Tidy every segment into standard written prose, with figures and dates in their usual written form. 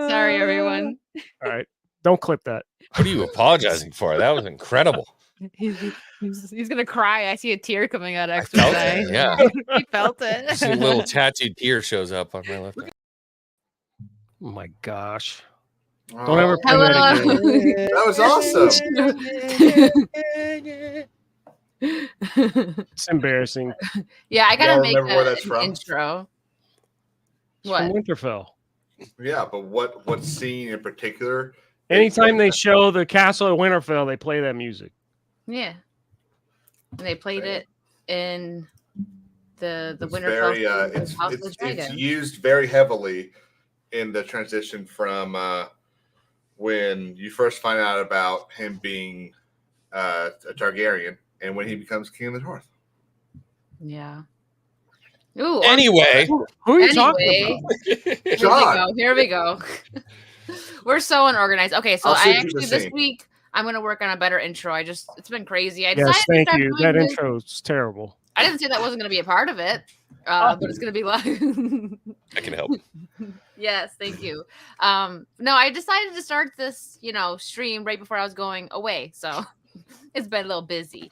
Sorry, everyone. All right. Don't clip that. What are you apologizing for? That was incredible. He's gonna cry. I see a tear coming out of I Extra's felt eye. it, yeah. He felt it. Just a little tattooed tear shows up on my left eye. Oh my gosh. Oh, Don't ever play that again. that was awesome. It's embarrassing. Yeah, I gotta Y'all make remember where that's an from? intro. It's What? from Winterfell. Yeah, but what scene in particular? Anytime they show the castle at Winterfell, they play that music. Yeah. And they played it in the It's Winterfell very, season of it's, House of the it's Dragon. used very heavily in the transition from when you first find out about him being a Targaryen and when he becomes King of the North. Yeah. Ooh. Anyway, Who are you talking about? John. Here we go. We're so unorganized. Okay, so I'll I send you actually the this scene. week I'm gonna work on a better intro. It's been crazy. I decided Yes, to thank start you. doing That this. intro is terrible. I didn't say that wasn't gonna be a part of it, but it's gonna be live. I can help. Yes, thank you. No, I decided to start this, stream right before I was going away, so it's been a little busy.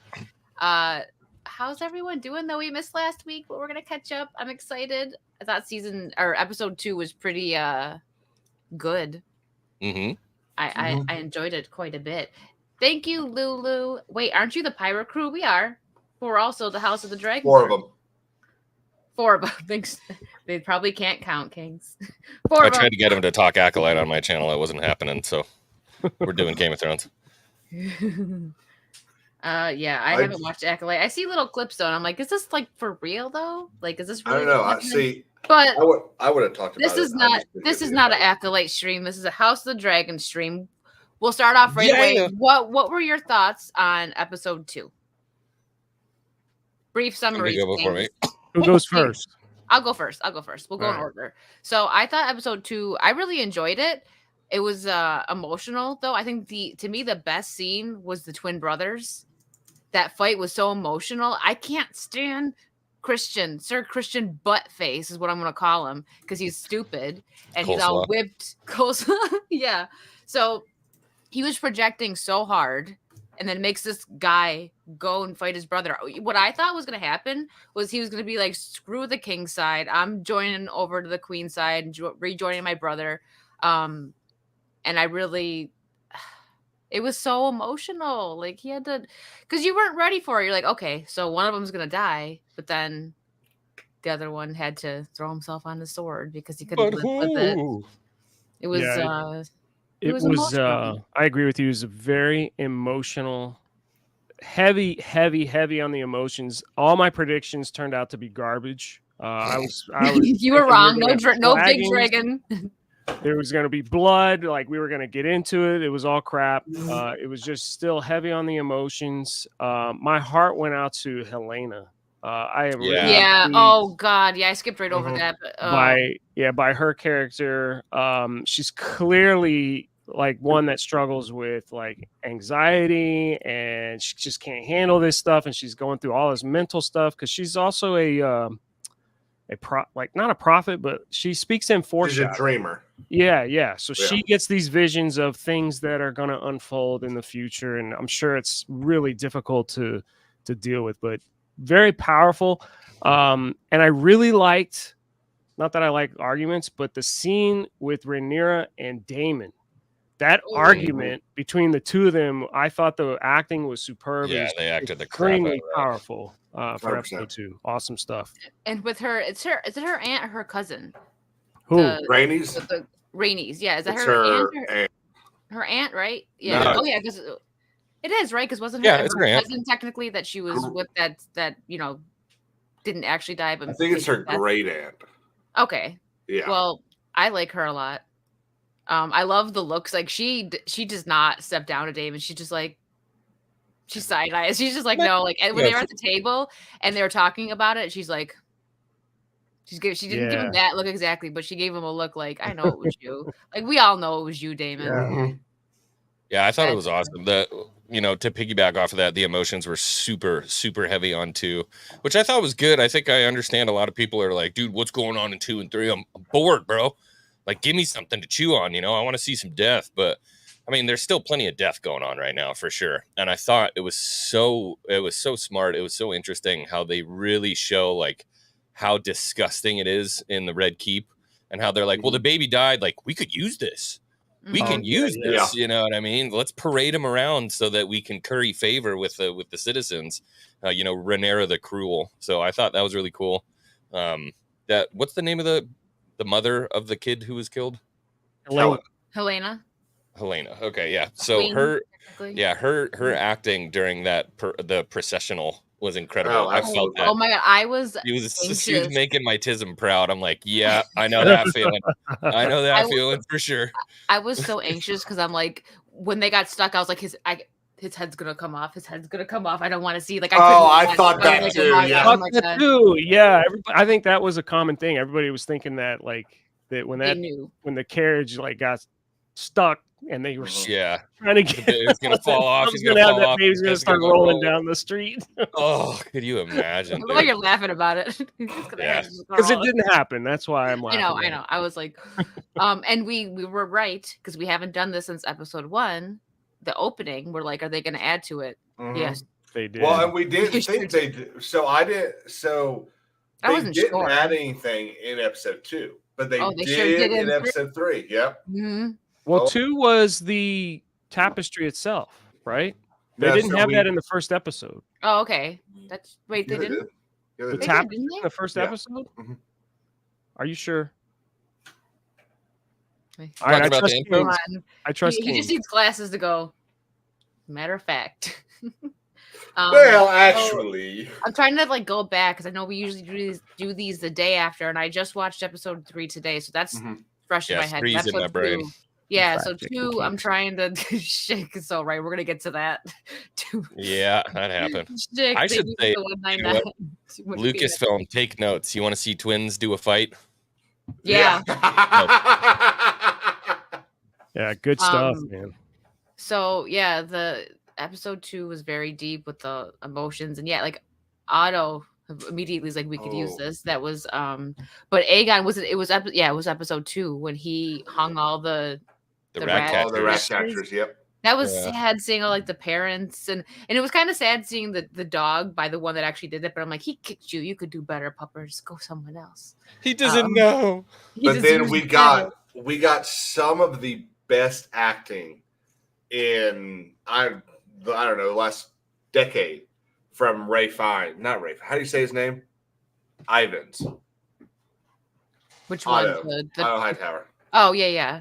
How's everyone doing? Though we missed last week, but we're gonna catch up. I'm excited. I thought episode 2 was pretty good. Mm-hmm. I enjoyed it quite a bit. Thank you, Lulu. Wait, aren't you the pirate crew? We are. We're also the House of the Dragon. 4 of them. 4 of them. Thanks. They probably can't count, Kings. I tried to get him to talk Acolyte on my channel. It wasn't happening, so we're doing Game of Thrones. Yeah, I haven't watched Acolyte. I see little clips though, and I'm like, is this like for real though? Like, is this really? I don't know. Happening? But I would have talked about this is not. This is not an Acolyte stream. This is a House of the Dragon stream. We'll start off right away. What were your thoughts on episode 2? Brief summary. Who goes first? I'll go first. We'll go in order. So I thought episode 2, I really enjoyed it. It was emotional though. I think to me the best scene was the twin brothers. That fight was so emotional. I can't stand Sir Christian Buttface is what I'm gonna call him because he's stupid and he's all whipped. Yeah. So he was projecting so hard, and then makes this guy go and fight his brother. What I thought was going to happen was he was going to be like, screw the king's side. I'm joining over to the queen's side and rejoining my brother. And I really, it was so emotional. Like he had to, because you weren't ready for it. You're like, okay, so one of them's going to die, but then the other one had to throw himself on the sword because he couldn't live with it. It was, It was I agree with you. It was a very emotional, heavy on the emotions. All my predictions turned out to be garbage. I was you were wrong. No big dragon. There was going to be blood. Like we were going to get into it. It was all crap. It was just still heavy on the emotions. My heart went out to Helena. I am really oh god, yeah, I skipped right over that. But, by her character, she's clearly like one that struggles with like anxiety, and she just can't handle this stuff, and she's going through all this mental stuff because she's also not a prophet, but she speaks in foreshadowing. She's a dreamer. Yeah. So she gets these visions of things that are going to unfold in the future, and I'm sure it's really difficult to deal with, but very powerful. And I really liked, not that I like arguments, but the scene with Rhaenyra and Daemon. That argument between the two of them, I thought the acting was superb. Yeah, they acted the crap out of extremely that. powerful for episode 2. Awesome stuff. And with her, is it her aunt or her cousin? Who? Rhaenys? The Rhaenys, yeah. Is that her aunt? Her aunt, right? Yeah. No. Oh yeah, because it is, right? Because wasn't it's her aunt. cousin technically that she was with that didn't actually die, but I think it's her great aunt. Okay. Yeah. Well, I like her a lot. I love the looks. Like she does not step down to Daemon. She's just like, she's side eyes. She's just like, no. Like when they were at the table and they were talking about it, she's like, she didn't give him that look exactly, but she gave him a look like, I know it was you. Like we all know it was you, Damon. Yeah, I thought it was awesome. to piggyback off of that, the emotions were super, super heavy on 2, which I thought was good. I think I understand a lot of people are like, dude, what's going on in 2 and 3? I'm bored, bro. Like, give me something to chew on, I want to see some death. But I mean, there's still plenty of death going on right now for sure. And I thought it was so smart. It was so interesting how they really show like how disgusting it is in the Red Keep, and how they're like, well, the baby died. Like, we could use this. We can use this, you know what I mean? Let's parade him around so that we can curry favor with the citizens. Rhaenyra the Cruel. So I thought that was really cool. What's the name of the mother of the kid who was killed? Helena. Okay, yeah. So her acting during the processional was incredible. Oh, I felt that. Oh my god, she was making my tism proud. I'm like, yeah, I know that feeling. I know that feeling for sure. I was so anxious because I'm like, when they got stuck, I was like, his head's gonna come off. His head's gonna come off. I don't want to see. Like, I thought that too. Yeah, I think that was a common thing. Everybody was thinking that, like, that when the carriage like got stuck and they were trying to get it's gonna fall off. He's gonna have that baby's gonna start rolling down the street. Oh, could you imagine? Why you're laughing about it? Because it didn't happen. That's why I'm laughing. I know. I was like, and we were right, because we haven't done this since episode 1. The opening, we're like, are they going to add to it? Yes, they did. Well, and we didn't think they did. So I didn't. So they didn't add anything in episode 2, but they did in episode 3. Yep. Mm-hmm. Well, 2 was the tapestry itself, right? They didn't have that in the first episode. Oh, okay. They didn't. The tapestry in the first episode. Mm-hmm. Are you sure? All right, I trust King. He just needs glasses to go. Matter of fact. Well, actually, I'm trying to like go back because I know we usually do these the day after, and I just watched episode 3 today, so that's fresh in my head. 3's in my brain. 2. Yeah, so 2, I'm trying to shake. So right, we're gonna get to that. 2. Yeah, that happened. I should say, Lucasfilm, take notes. You want to see twins do a fight? Yeah. Yeah, good stuff, man. So yeah, the episode 2 was very deep with the emotions, and like Otto immediately was like, we could use this. That was but Aegon it was episode 2 when he hung all the rat catchers. Yep. That was sad seeing all like the parents, and it was kind of sad seeing the dog by the one that actually did it. But I'm like, he kicked you. You could do better, Pupper. Just go someone else. He doesn't know. But then we got some of the best acting in I don't know, the last decade from Ray Fine. Not Ray. How do you say his name? Ivans. Which one? Otto Hightower. Oh yeah.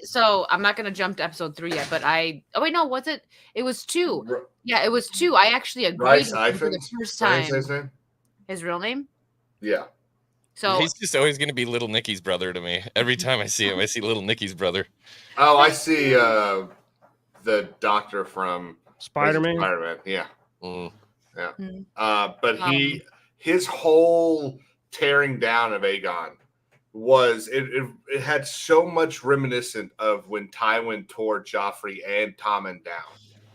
So I'm not gonna jump to episode 3 yet, but was it? It was 2. Yeah, it was 2. I actually agreed for the first time. His real name? Yeah. So he's just always gonna be Little Nicky's brother to me. Every time I see him, I see Little Nicky's brother. Oh, I see the doctor from Spider-Man. Yeah. Yeah. But his whole tearing down of Aegon was it had so much reminiscent of when Tywin tore Joffrey and Tommen down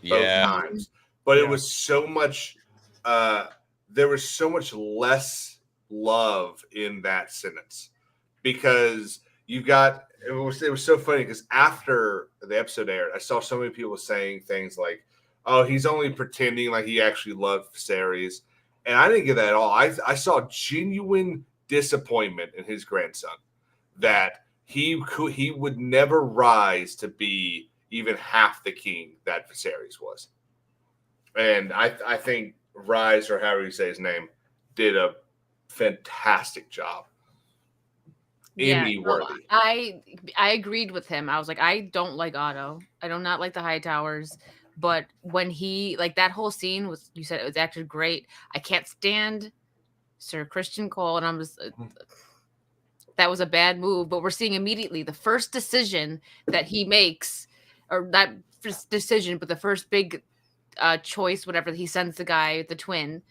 both times. But it was so much there was so much less love in that sentence, because it was so funny because after the episode aired, I saw so many people saying things like, oh, he's only pretending like he actually loved Viserys. And I didn't get that at all. I saw genuine disappointment in his grandson that he would never rise to be even half the king that Viserys was. And I think Rise, or however you say his name, did a fantastic job. Emmy worthy. I agreed with him. I was like, I don't like Otto. I do not like the Hightowers. But when he, like, that whole scene was, you said it was actually great. I can't stand Sir Christian Cole, and I'm just that was a bad move. But we're seeing immediately the first decision that he makes, or not first decision, but the first big choice, whatever, he sends the guy, the twin,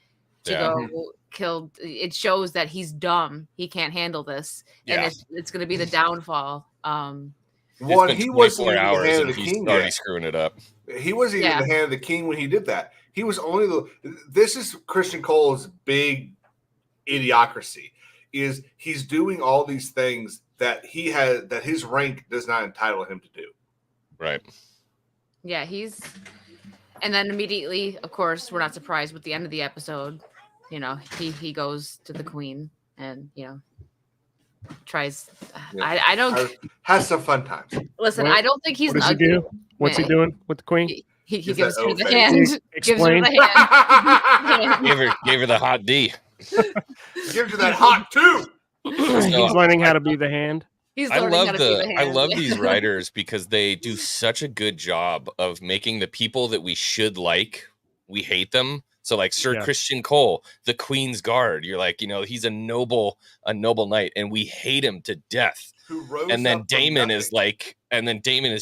to go kill. It shows that he's dumb. He can't handle this, and it's going to be the downfall. Well, It's he been wasn't 24 even the hours hand of and the he's king already yet. screwing it up. He wasn't even the hand of the king when he did that. He was only this is Christian Cole's big idiocracy, is he's doing all these things that that his rank does not entitle him to do. Right. Yeah, and then immediately, of course, we're not surprised with the end of the episode. He goes to the queen and tries. Yeah. I don't has some fun times. Listen. I don't think he's. What does he do? What's he doing with the queen? He gives her the hand. Explain. Gives her the hand. gave her the hot D. Gives her that hot too. He's learning how to be the hand. He's learning how to be the hand. I love these writers because they do such a good job of making the people that we should like, we hate them. So like Sir Christian Cole, the Queen's Guard, you're like, he's a noble knight, and we hate him to death. And then Daemon is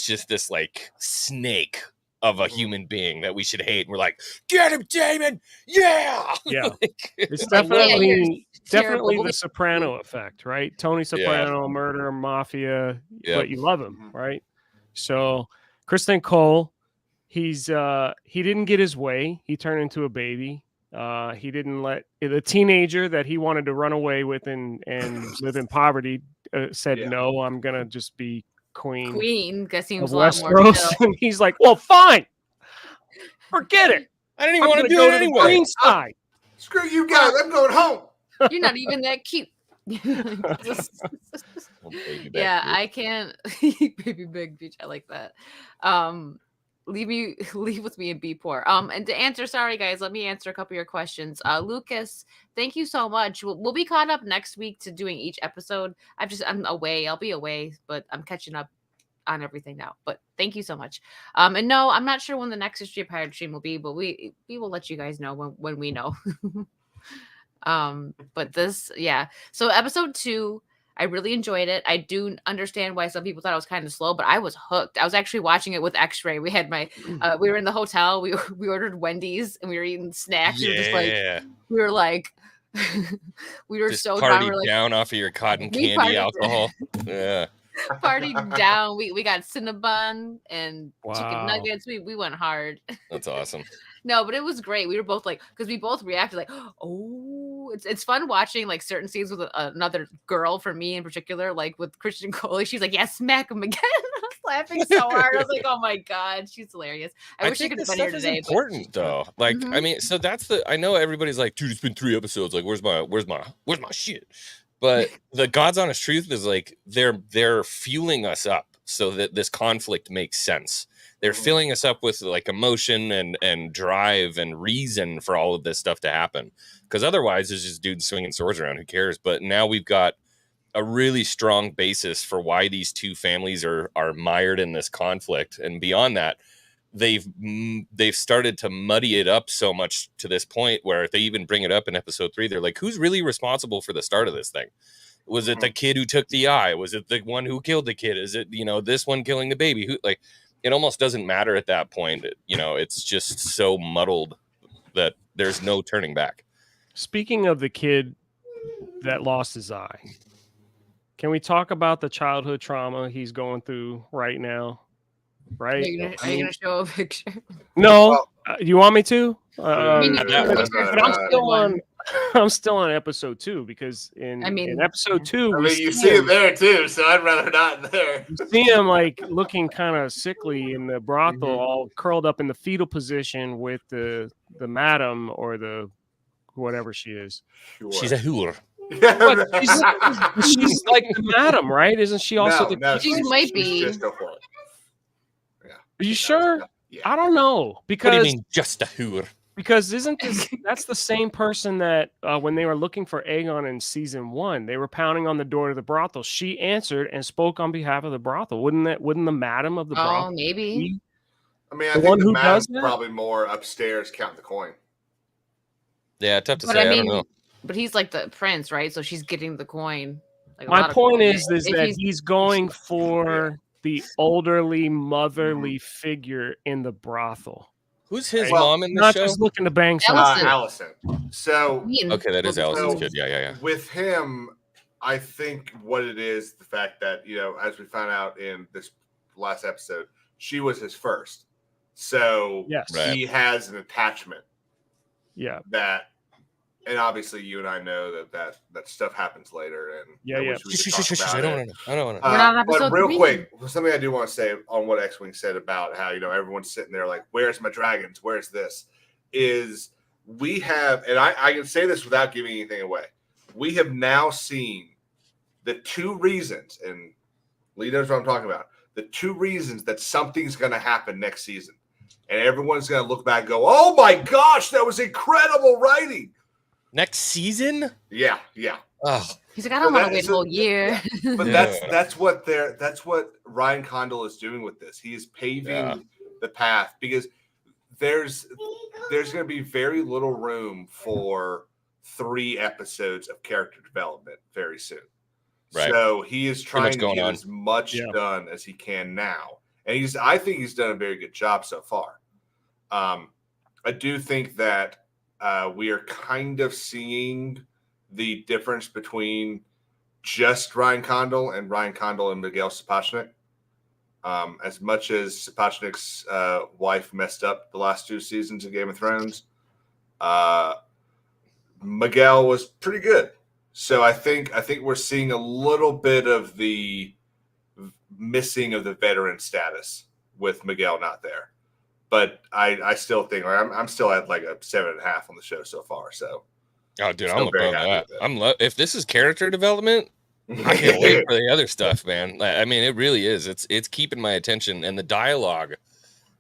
just this like snake of a human being that we should hate. And we're like, get him, Daemon! Yeah. It's definitely the Soprano effect, right? Tony Soprano, murder, mafia, but you love him, right? So Kristen Cole, he didn't get his way. He turned into a baby. He didn't let the teenager that he wanted to run away with and live in poverty said, no, I'm going to just be Queen that seems of a lot Westeros. And he's like, well, fine. Forget it. I didn't even want to do it anyway. Queen side. Screw you guys. I'm going home. You're not even that cute. I can't. Baby big beach. I like that. Leave with me and be poor. And to answer, sorry guys, let me answer a couple of your questions. Lucas, thank you so much. We'll be caught up next week to doing each episode. I'm away. I'll be away, but I'm catching up on everything now. But thank you so much. And no, I'm not sure when the next History of Pirate stream will be, but we will let you guys know when we know. But this, so episode 2, I really enjoyed it. I do understand why some people thought it was kind of slow, but I was hooked. I was actually watching it with X-Ray. We had we were in the hotel. We ordered Wendy's and we were eating snacks. Yeah. We were like, we were just so partied down off of your cotton candy alcohol. Yeah. Partied down. We got Cinnabon and chicken nuggets. We went hard. That's awesome. No, but it was great. We were both like, because we both reacted like, oh, it's fun watching like certain scenes with another girl, for me in particular, like with Christian Cole. She's like, yeah, smack him again. I was laughing so hard. I was like, oh my God, she's hilarious. I wish she could have been here today. Important though. Like, I mean, so I know everybody's like, dude, it's been 3 episodes. Like, where's my shit? But the God's honest truth is like, they're fueling us up so that this conflict makes sense. They're filling us up with like emotion and drive and reason for all of this stuff to happen. Because otherwise, there's just dudes swinging swords around. Who cares? But now we've got a really strong basis for why these two families are mired in this conflict. And beyond that, they've started to muddy it up so much to this point where if they even bring it up in episode 3, they're like, who's really responsible for the start of this thing? Was it the kid who took the eye? Was it the one who killed the kid? Is it, this one killing the baby? Who, like, it almost doesn't matter at that point. It's just so muddled that there's no turning back. Speaking of the kid that lost his eye, can we talk about the childhood trauma he's going through right now? Right? Are you going to show a picture? No. You want me to? I'm still on episode 2 because in episode 2, you see him there too, so I'd rather not there. You see him like looking kind of sickly in the brothel, all curled up in the fetal position with the madam or the whatever she is. Sure. She's a whore. She's like the madam, right? Isn't she also she might be. Just a whore. Yeah. Are you sure? Yeah. I don't know. Because what do you mean, just a whore? Because that's the same person that when they were looking for Aegon in season 1, they were pounding on the door to the brothel. She answered and spoke on behalf of the brothel. Wouldn't the madam of the brothel? Oh, maybe. I mean, I think the madam's probably more upstairs counting the coin. Yeah, tough to say. I don't know. But he's like the prince, right? So she's getting the coin. Like my point is that he's going for the elderly, motherly figure in the brothel. Who's his mom in the not show? Just looking to bang someone. Allison. So okay, that is Allison's kid. Yeah. With him, I think what it is, the fact that as we found out in this last episode, she was his first. So Yes. he has an attachment. Yeah. That, and obviously you and I know that stuff happens later. And Yeah. I don't want to. I don't want to. We're not on episode But real 3. quick, something I do want to say on what X-Wing said about how, everyone's sitting there like, where's my dragons? Where's this? Is we have, and I can say this without giving anything away. We have now seen the 2 reasons, and Lee knows what I'm talking about. The 2 reasons that something's going to happen next season. And everyone's going to look back and go, oh my gosh, that was incredible writing. Next season? Yeah. Oh. He's like, I don't want to wait a whole year. Yeah. But that's what Ryan Condal is doing with this. He is paving the path, because there's going to be very little room for 3 episodes of character development very soon. Right. So he is trying to get as much done as he can now. And I think he's done a very good job so far. I do think that we are kind of seeing the difference between just Ryan Condal and Miguel Sapochnik. As much as Sapochnik's wife messed up the last 2 seasons of Game of Thrones, Miguel was pretty good. So I think we're seeing a little bit of the missing of the veteran status with Miguel not there. But I still think I'm still at like a 7.5 on the show so far. So, oh, dude, I'm above that. If this is character development, I can't wait for the other stuff, man. I mean, it really is. It's keeping my attention, and the dialogue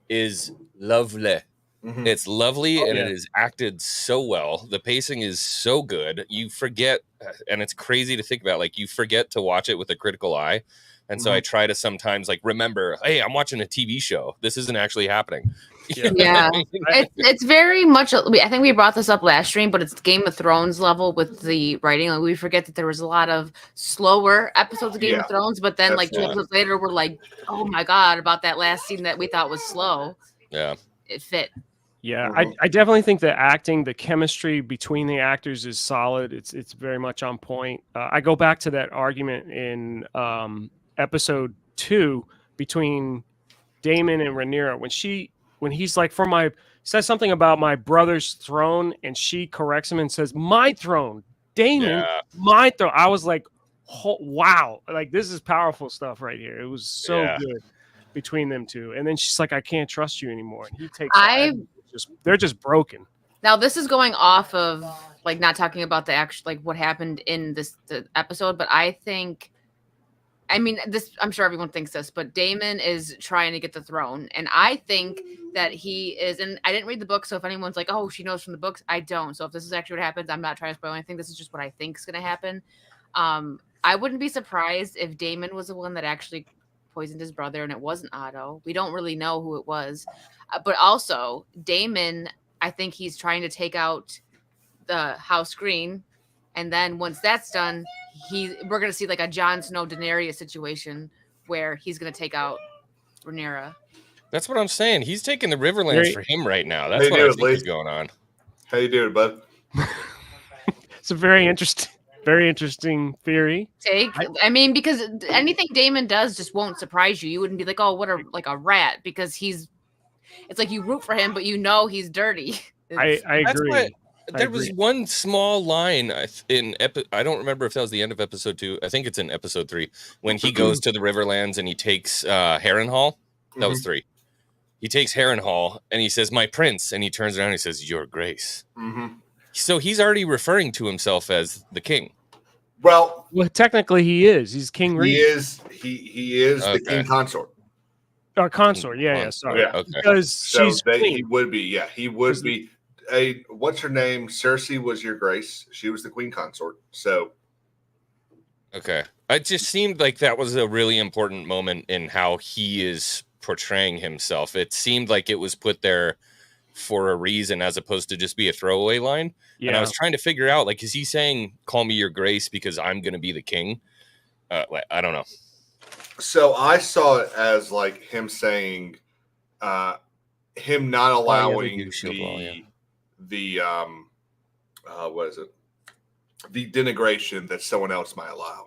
is lovely. Mm-hmm. It's lovely, and it is acted so well. The pacing is so good. You forget, and it's crazy to think about. Like, you forget to watch it with a critical eye. And so I try to sometimes remember, hey, I'm watching a TV show. This isn't actually happening. Yeah. It's very much, I think we brought this up last stream, but it's Game of Thrones level with the writing. Like, we forget that there was a lot of slower episodes of Game of Thrones, but then 2 episodes later, we're like, oh my God, about that last scene that we thought was slow. Yeah. It fit. Yeah, I definitely think the acting, the chemistry between the actors is solid. It's very much on point. I go back to that argument in episode 2 between Daemon and Rhaenyra when he's like, says something about my brother's throne, and she corrects him and says, my throne, Daemon, my throne. I was like, wow, like this is powerful stuff right here. It was so good between them 2. And then she's like, I can't trust you anymore. And he takes they're just broken. Now this is going off of like not talking about the actual like what happened in the episode, but I mean, I'm sure everyone thinks this, but Daemon is trying to get the throne. And I think that he is, and I didn't read the book, so if anyone's like, oh, she knows from the books, I don't. So if this is actually what happens, I'm not trying to spoil anything. This is just what I think is going to happen. I wouldn't be surprised if Daemon was the one that actually poisoned his brother and it wasn't Otto. We don't really know who it was. But also, Daemon, I think he's trying to take out the House Green. And then once that's done, we're going to see like a Jon Snow Daenerys situation where he's going to take out Rhaenyra. That's what I'm saying. He's taking the Riverlands for him right now. That's what I think is going on. How you doing, bud? It's a very interesting theory. I mean, because anything Daemon does just won't surprise you. You wouldn't be like, oh, what a rat, because it's like you root for him, but you know he's dirty. I agree. There was one small line I don't remember if that was the end of episode 2. I think it's in episode 3 when he goes to the Riverlands and he takes Harrenhal. That was 3. He takes Harrenhal and he says, my prince. And he turns around and he says, your grace. Mm-hmm. So he's already referring to himself as the king. Well, technically he is. He's King Regent. He is the king consort. Consort. Yeah. Sorry. Yeah. Okay. Because he would be. Yeah, he would be. What's her name? Cersei was your grace. She was the queen consort. So, okay, it just seemed like that was a really important moment in how he is portraying himself. It seemed like it was put there for a reason, as opposed to just be a throwaway line. Yeah. And I was trying to figure out, like, is he saying "Call me your grace" because I'm going to be the king? I don't know. So I saw it as like him saying, him not allowing the what is it? The denigration that someone else might allow.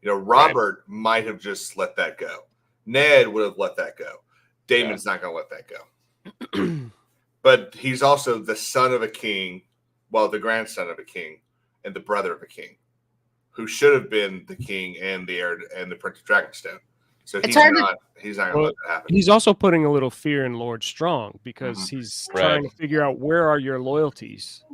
Robert might have just let that go. Ned would have let that go. Daemon's not going to let that go. But he's also the son of a king, well, the grandson of a king, and the brother of a king, who should have been the king and the heir and the Prince of Dragonstone. So he's not going to let that happen. He's also putting a little fear in Lord Strong because he's trying to figure out where are your loyalties,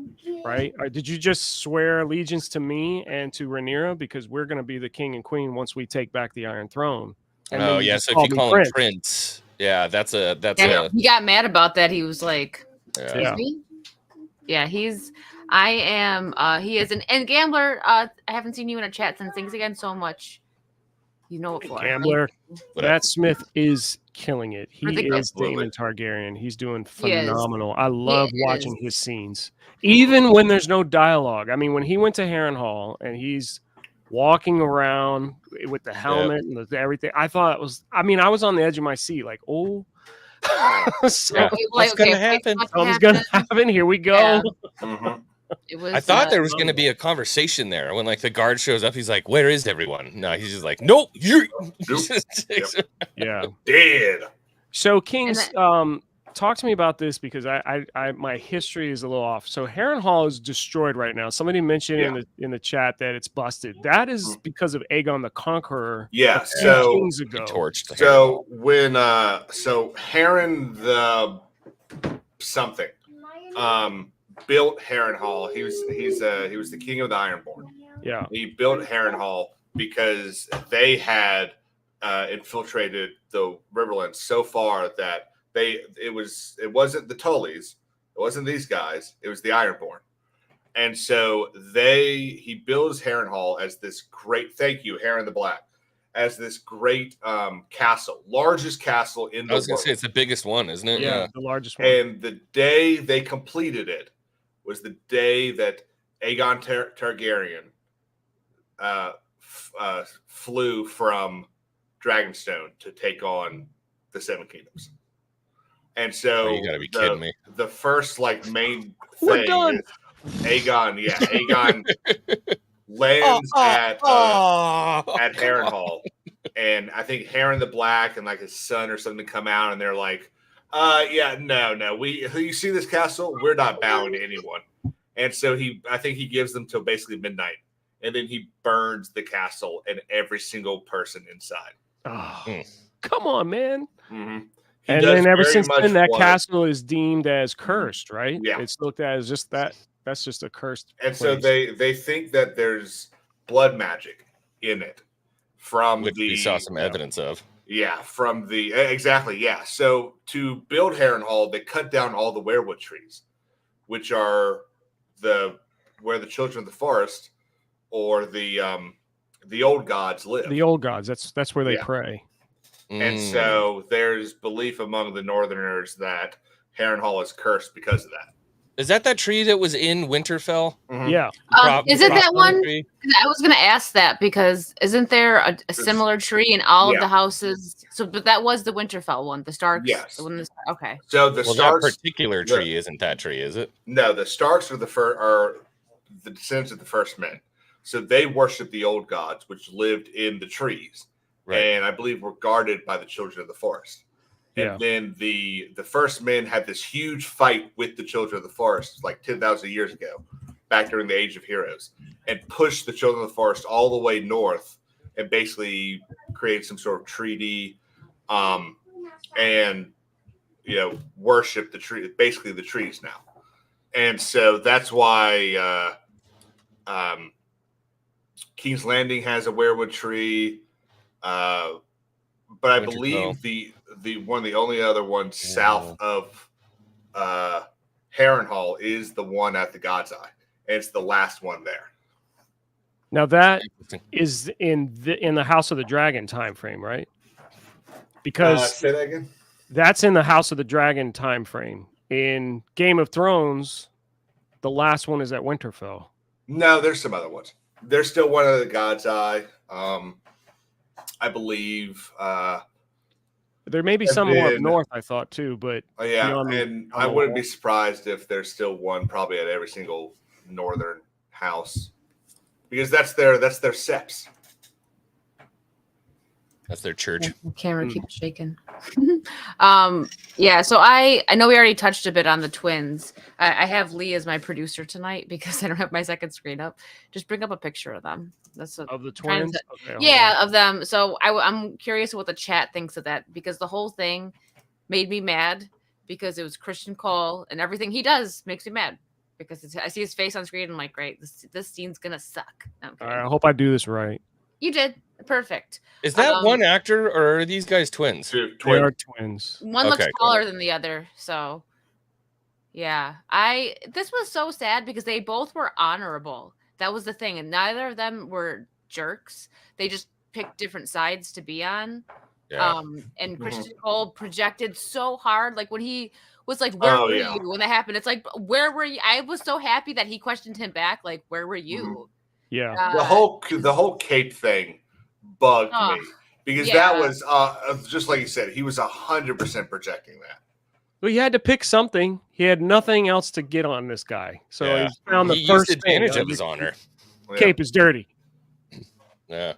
right? Or did you just swear allegiance to me and to Rhaenyra because we're going to be the king and queen once we take back the Iron Throne? And so if you call him Prince, that's he got mad about that. He was like, "Excuse me." Yeah, he is an and Gambler. I haven't seen you in a chat since Things Again so much. You know what for Gambler. Matt Smith is killing it. He is Daemon Targaryen. He's doing phenomenal. I love watching his scenes, even when there's no dialogue. I mean, when he went to Harrenhal and he's walking around with the helmet and everything, I thought it was. I mean, I was on the edge of my seat, like, oh. What's gonna happen? Something's gonna happen. Here we go. I thought there was going to be a conversation there when like the guard shows up. He's like, "Where is everyone?" No, he's just like, "Nope, you." Yeah, dead. So Kings, talk to me about this because I my history is a little off. So Harrenhal is destroyed right now. Somebody mentioned in the chat that it's busted. That is because of Aegon the Conqueror. Yeah. So kings ago. Torched. So when Harren the something built Harrenhal. He was the king of the Ironborn. Yeah. He built Harrenhal because they had infiltrated the Riverlands so far that it wasn't the Tullys, it wasn't these guys, it was the Ironborn. And so he builds Harrenhal as this great, thank you, Harren the Black, as this great castle, largest castle in the world. I was going to say, it's the biggest one, isn't it? Yeah, the largest one. And the day they completed it was the day that Aegon Targaryen flew from Dragonstone to take on the Seven Kingdoms. And so you gotta be kidding me. The first main We're done. is Aegon lands at Harrenhal. And I think Harren the Black and his son or something come out and they're like, no. You see this castle? We're not bowing to anyone. And so I think he gives them till basically midnight. And then he burns the castle and every single person inside. Oh, come on, man. Mm-hmm. And then ever since then, that castle is deemed as cursed, right? Yeah. It's looked at as just that. That's just a cursed And place. so they think that there's blood magic in it which we saw some evidence of. Yeah, exactly. Yeah. So to build Harrenhal, they cut down all the weirwood trees, which are where the children of the forest or the old gods live. The old gods. That's where they pray. And so there's belief among the Northerners that Harrenhal is cursed because of that. Is that tree that was in Winterfell? Mm-hmm. Yeah. Is it that one? I was going to ask that because isn't there a similar tree in all of the houses? So, but that was the Winterfell one, the Starks. Yes. Okay. So the Starks, that particular tree isn't that tree, is it? No, the Starks are the descendants of the first men. So they worship the old gods, which lived in the trees, and I believe were guarded by the children of the forest. And then the first men had this huge fight with the children of the forest 10,000 years ago, back during the Age of Heroes, and pushed the children of the forest all the way north and basically created some sort of treaty and worship the tree, basically the trees now. And so that's why King's Landing has a weirwood tree. But I believe the one of the only other ones south of Harrenhal is the one at the God's Eye. And it's the last one there. Now that is in the House of the Dragon time frame, right? Because say that again. That's in the House of the Dragon time frame. In Game of Thrones, the last one is at Winterfell. No, there's some other ones. There's still one at the God's Eye. I believe there may be some more up north, I thought too, but and I wouldn't be surprised if there's still one probably at every single northern house because that's their seps. That's their church. The camera keeps shaking. Yeah, so I know we already touched a bit on the twins. I have Lee as my producer tonight because I don't have my second screen up. Just bring up a picture of them. That's of the twins. Okay, yeah, of them. So I'm curious what the chat thinks of that because the whole thing made me mad because it was Christian Cole and everything he does makes me mad because I see his face on screen and I'm like, great, this scene's gonna suck. All right, I hope I do this right. You did perfect. Is that one actor or are these guys twins? They are twins. One looks taller than the other, so yeah. This was so sad because they both were honorable. That was the thing, and neither of them were jerks. They just picked different sides to be on. Yeah. And Christian Cole projected so hard, like when he was like, "Where were you?" when that happened. It's like, "Where were you?" I was so happy that he questioned him back, like, "Where were you?" Yeah. The whole cape thing bugged me because that was just like you said, he was 100% projecting that. Well, he had to pick something. He had nothing else to get on this guy, so he found the first advantage of his honor. Cape is dirty. Yeah.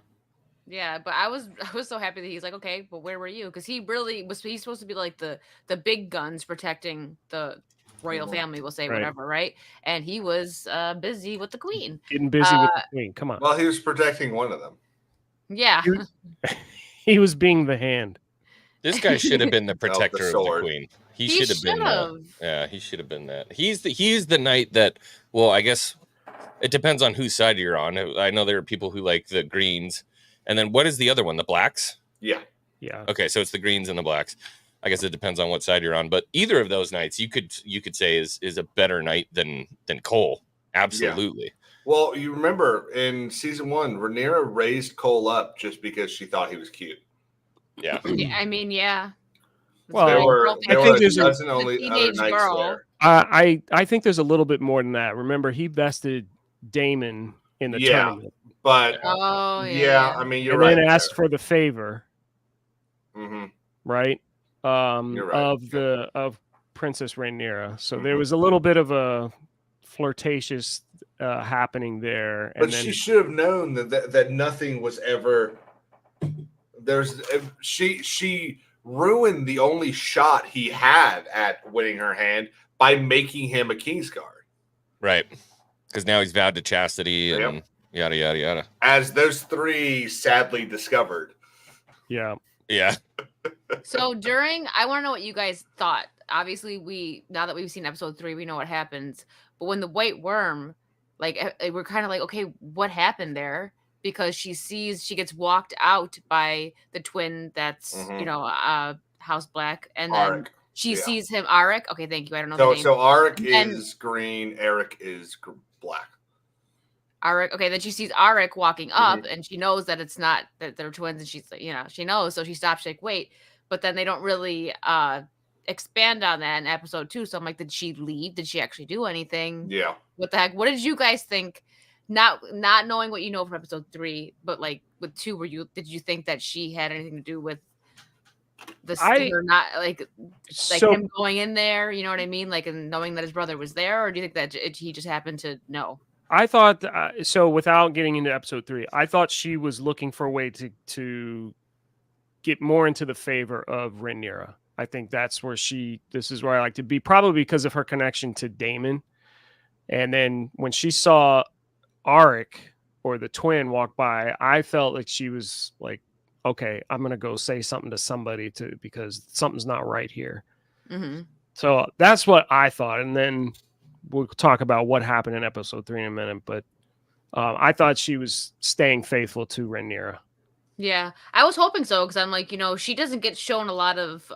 Yeah, but I was so happy that he's like, okay, but where were you? Because he really was. He's supposed to be like the big guns protecting the royal family. We'll say whatever, right? And he was busy with the queen. Getting busy with the queen. Come on. Well, he was protecting one of them. Yeah. He was being the hand. This guy should have been the protector of the queen. He should have been that. Yeah, he should have been that. He's the knight that. Well, I guess it depends on whose side you're on. I know there are people who like the greens. And then what is the other one? The blacks? Yeah. Yeah. Okay, so it's the greens and the blacks. I guess it depends on what side you're on. But either of those knights you could say is a better knight than Cole. Absolutely. Yeah. Well, you remember in season 1, Rhaenyra raised Cole up just because she thought he was cute. Yeah. I mean, yeah. Well, there were a dozen only other knights there. I think there's a little bit more than that. Remember, he bested Daemon in the tournament. But I mean, you're right. And then asked for the favor, right? You're right. Of Princess Rhaenyra. So there was a little bit of a flirtatious happening there. But she should have known that nothing was ever. She ruined the only shot he had at winning her hand by making him a Kingsguard. Right, because now he's vowed to chastity and. Yada, yada, yada. As those three sadly discovered. Yeah. Yeah. So I want to know what you guys thought. Obviously, now that we've seen episode 3, we know what happens. But when the white worm, like, we're kind of like, okay, what happened there? Because she gets walked out by the twin that's, House Black. And then she sees him, Arik. Okay, thank you. I don't know the name. So Arik is green, Eric is black. Arik. Okay, then she sees Arik walking up, and she knows that it's not that they're twins, and she's she knows, so she stops. She's like, wait, but then they don't really expand on that in episode 2. So I'm like, did she leave? Did she actually do anything? Yeah. What the heck? What did you guys think? Not knowing what you know from episode 3, but like with 2, did you think that she had anything to do with the or not? Like him going in there, you know what I mean? Like, and knowing that his brother was there, or do you think that he just happened to know? I thought so. Without getting into episode 3, I thought she was looking for a way to get more into the favor of Rhaenyra. I think that's where this is where I like to be, probably because of her connection to Daemon. And then when she saw Arik or the twin walk by, I felt like she was like, okay, I'm going to go say something to somebody because something's not right here. Mm-hmm. So that's what I thought. And then we'll talk about what happened in episode 3 in a minute. But I thought she was staying faithful to Rhaenyra. Yeah, I was hoping so, because I'm like, she doesn't get shown a lot of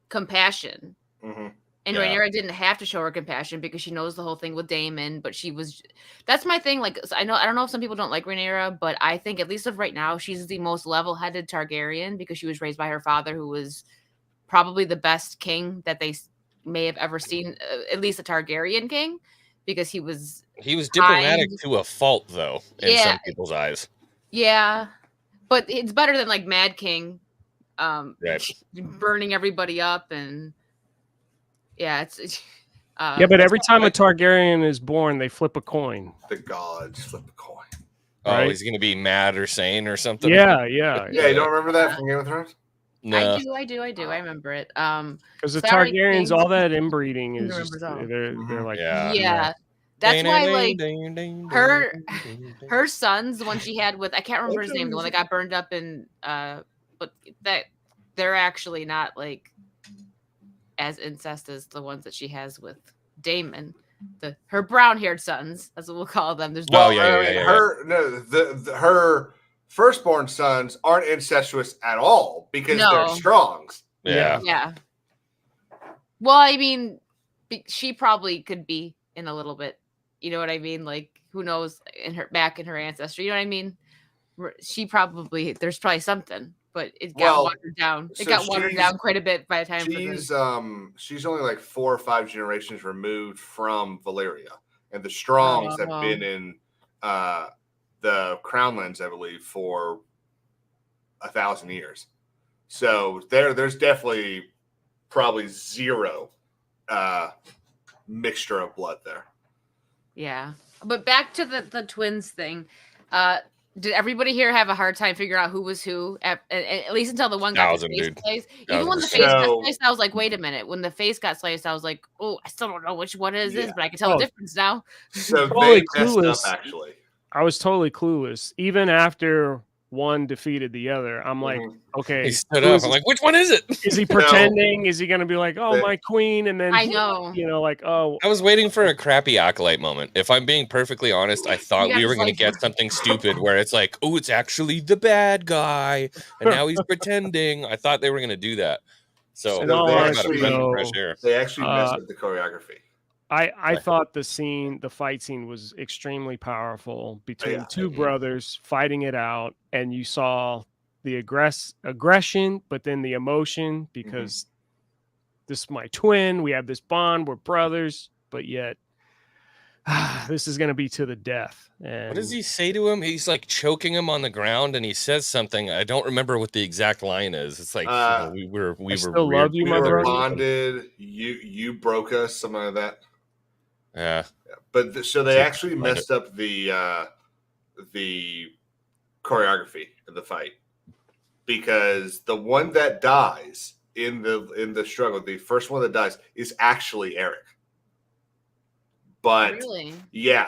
compassion. Mm-hmm. And Rhaenyra didn't have to show her compassion because she knows the whole thing with Daemon, but that's my thing. Like, I don't know if some people don't like Rhaenyra, but I think, at least of right now, she's the most level-headed Targaryen because she was raised by her father, who was probably the best king that they may have ever seen, at least a Targaryen king, because he was diplomatic to a fault, though, in some people's eyes. Yeah, but it's better than like Mad King, right. burning everybody up, and it's but every time a Targaryen is born, they flip a coin. The gods flip a coin. Oh, he's gonna be mad or sane or something. Yeah. You don't remember that from Game of Thrones? No. I do. I remember it. Because the Targaryens, all that inbreeding is just they're like That's why like her sons, the one she had with I can't remember his name, the one that got burned up in but that they're actually not like as incest as the ones that she has with Daemon. Her brown-haired sons, that's what we'll call them. There's her firstborn sons aren't incestuous at all because they're Strongs. Yeah. Well, I mean, she probably could be in a little bit. You know what I mean? Like, who knows in her ancestry? You know what I mean? She probably there's probably something, but it got watered down. It got watered down quite a bit by the time. She's only like 4 or 5 generations removed from Valyria, and the Strongs have been in the Crownlands, I believe, for 1,000 years. So there's definitely probably zero mixture of blood there. Yeah, but back to the twins thing. Did everybody here have a hard time figuring out who was who? At least until the one got the face sliced. Even when the face got sliced, I was like, wait a minute. When the face got sliced, I was like, oh, I still don't know which one is this, but I can tell the difference now. So they messed up, actually. I was totally clueless. Even after one defeated the other, I'm like, okay. He stood up. I'm like, which one is it? Is he pretending? Is he going to be like, oh, my queen? And then, I know. like, oh. I was waiting for a crappy acolyte moment. If I'm being perfectly honest, I thought we were going to get something stupid where it's like, oh, it's actually the bad guy. And now he's pretending. I thought they were going to do that. So they actually messed up the choreography. I thought the fight scene was extremely powerful between two brothers fighting it out, and you saw the aggression, but then the emotion because this is my twin. We have this bond. We're brothers, but yet this is going to be to the death. And what does he say to him? He's like choking him on the ground, and he says something. I don't remember what the exact line is. It's like we were love you, my brother. Bonded. You broke us. Something like that. Yeah. But so they actually messed up the choreography of the fight because the one that dies in the struggle, the first one that dies is actually Eric. But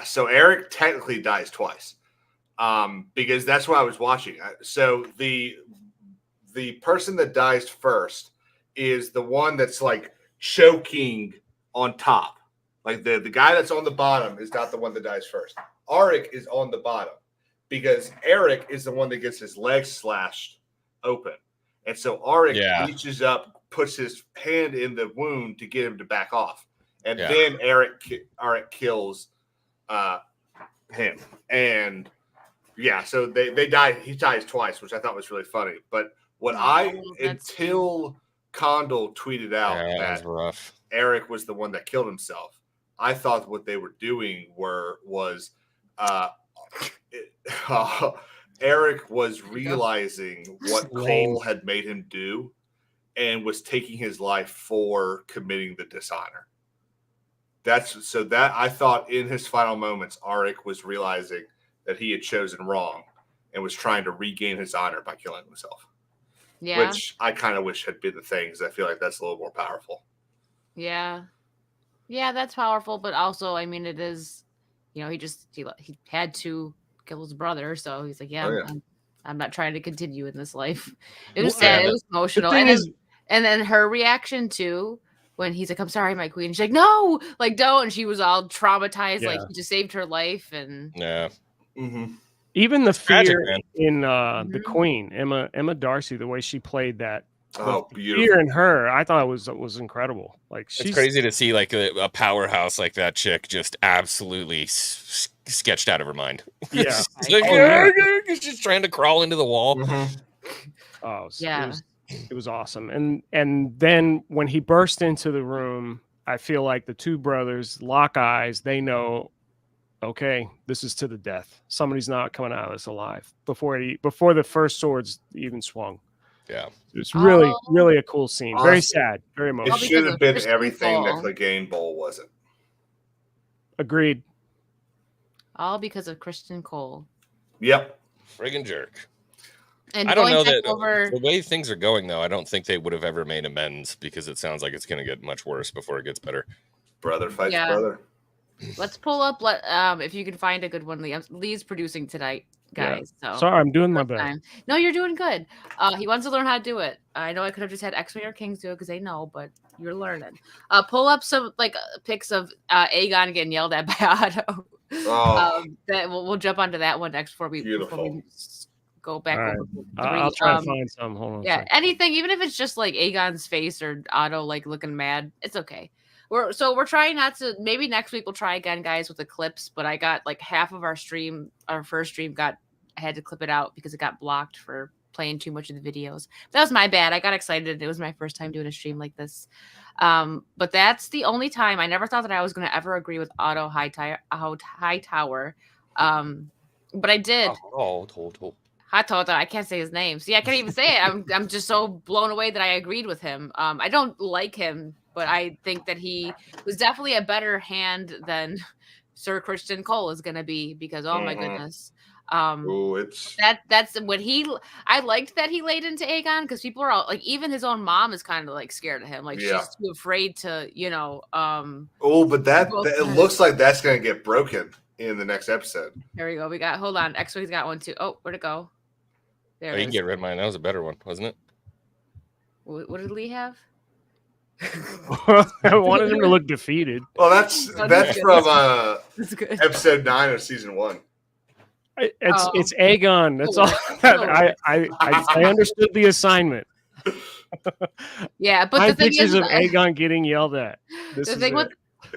so Eric technically dies twice. Because that's what I was watching. So the person that dies first is the one that's like choking on top. Like the guy that's on the bottom is not the one that dies first. Arik is on the bottom because Eric is the one that gets his legs slashed open. And so Arik reaches up, puts his hand in the wound to get him to back off. And then Arik kills him. And so they die. He dies twice, which I thought was really funny. But until Condell tweeted out that rough. Eric was the one that killed himself, I thought what they were doing was Eric was realizing what Cole had made him do and was taking his life for committing the dishonor. I thought in his final moments, Arik was realizing that he had chosen wrong and was trying to regain his honor by killing himself. Yeah. Which I kind of wish had been the thing because I feel like that's a little more powerful. Yeah. Yeah, that's powerful, but also, I mean, it is, he had to kill his brother, so he's like, I'm not trying to continue in this life. It was sad. It was emotional. And then her reaction, too, when he's like, I'm sorry, my queen. She's like, no, like, don't. And she was all traumatized, like, he just saved her life. And even the fear in the queen, Emma Darcy, the way she played that. Beautiful. Fear in her, I thought was incredible. Like it's crazy to see like a powerhouse like that chick just absolutely sketched out of her mind. Yeah, she's just trying to crawl into the wall. It was awesome. And then when he burst into the room, I feel like the two brothers lock eyes. They know, okay, this is to the death. Somebody's not coming out of this alive before the first swords even swung. Yeah, it's really, really a cool scene. Honestly, very sad, very emotional. It should have been everything that Clegane Bowl wasn't. Agreed. All because of Christian Cole. Yep. Friggin' jerk. And I don't know that over... the way things are going, though, I don't think they would have ever made amends because it sounds like it's going to get much worse before it gets better. Brother fights brother. Let's pull up. If you can find a good one, Lee's producing tonight, guys. Yeah. So sorry, I'm doing my best. No, you're doing good. He wants to learn how to do it. I know I could have just had X-Wing or Kings do it because they know, but you're learning. Pull up some pics of Aegon getting yelled at by Otto. Oh. That we'll jump onto that one next before we go back over 3. I'll try to find some. Hold on. Yeah, anything, even if it's just like Aegon's face or Otto looking mad, it's okay. We're trying not to. Maybe next week we'll try again, guys, with the clips. But I got half of our first stream I had to clip it out because it got blocked for playing too much of the videos. That was my bad. I got excited. It was my first time doing a stream like this. But that's the only time. I never thought that I was going to ever agree with Otto Hightower. But I did. I can't say his name. See, I can't even say it. I'm just so blown away that I agreed with him. I don't like him, but I think that he was definitely a better hand than Sir Christian Cole is going to be because, oh my goodness. That's what I liked that he laid into Aegon because people are all even his own mom is kind of scared of him. She's too afraid to, but it looks like that's going to get broken in the next episode. There we go. Hold on. X-Wing's got one too. Oh, where'd it go? There you can get rid of mine. That was a better one, wasn't it? What did Lee have? I wanted him to look defeated. Well, that's from episode 9 of season 1. It's Aegon. That's all. I understood the assignment. Yeah, but the thing is of Aegon getting yelled at. The thing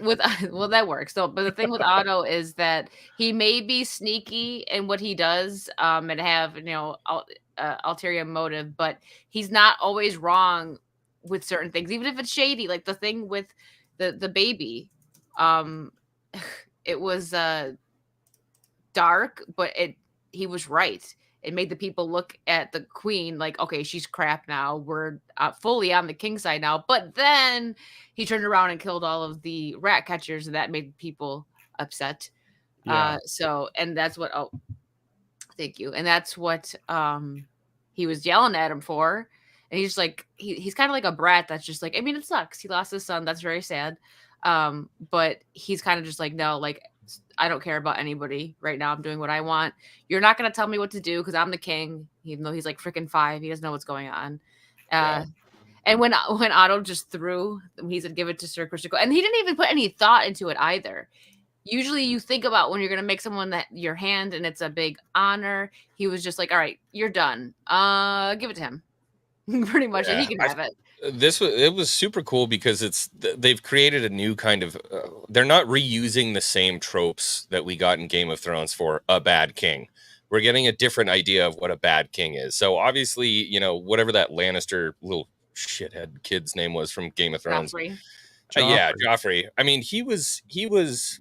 well, that works. So, but the thing with Otto is that he may be sneaky in what he does, and have ulterior motive, but he's not always wrong with certain things, even if it's shady. Like the thing with the baby, it was dark, but he was right. It made the people look at the queen like, okay, she's crap now. We're fully on the king side now. But then he turned around and killed all of the rat catchers, and that made people upset. Yeah. And that's what. Oh, thank you. And that's what he was yelling at him for. And he's just he's kind of like a brat. That's just I mean, it sucks. He lost his son. That's very sad. But he's kind of just no, I don't care about anybody right now. I'm doing what I want. You're not going to tell me what to do because I'm the king, even though he's freaking 5. He doesn't know what's going on. And when Otto just threw, he said, give it to Sir Christian Cole. And he didn't even put any thought into it either. Usually you think about when you're going to make someone your hand and it's a big honor. He was just all right, you're done. Give it to him. Pretty much. And he can have it. It was super cool because they've created a new kind of they're not reusing the same tropes that we got in Game of Thrones for a bad king. We're getting a different idea of what a bad king is. So obviously, whatever that Lannister little shithead kid's name was from Game of Thrones. Joffrey. Joffrey. I mean, he was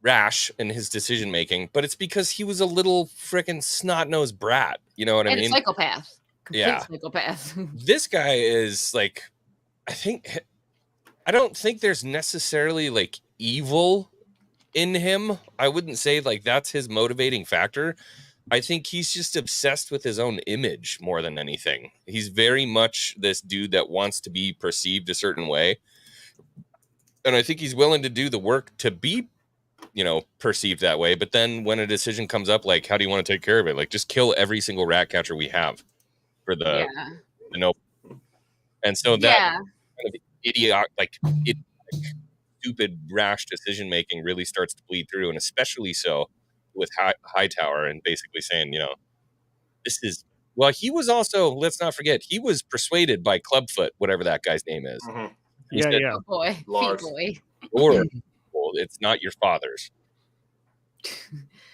rash in his decision making, but it's because he was a little freaking snot-nosed brat. You know what I mean? And a psychopath. Psychopath. This guy is I don't think there's necessarily evil in him. I wouldn't say that's his motivating factor. I think he's just obsessed with his own image more than anything. He's very much this dude that wants to be perceived a certain way. And I think he's willing to do the work to be, perceived that way. But then when a decision comes up, how do you want to take care of it? Just kill every single rat catcher we have. For the nope, and so that kind of stupid, rash decision making really starts to bleed through, and especially so with Hightower, and basically saying, this is he was also, let's not forget, he was persuaded by Clubfoot, whatever that guy's name is. Mm-hmm. Said, oh boy, boy, or it's not your father's.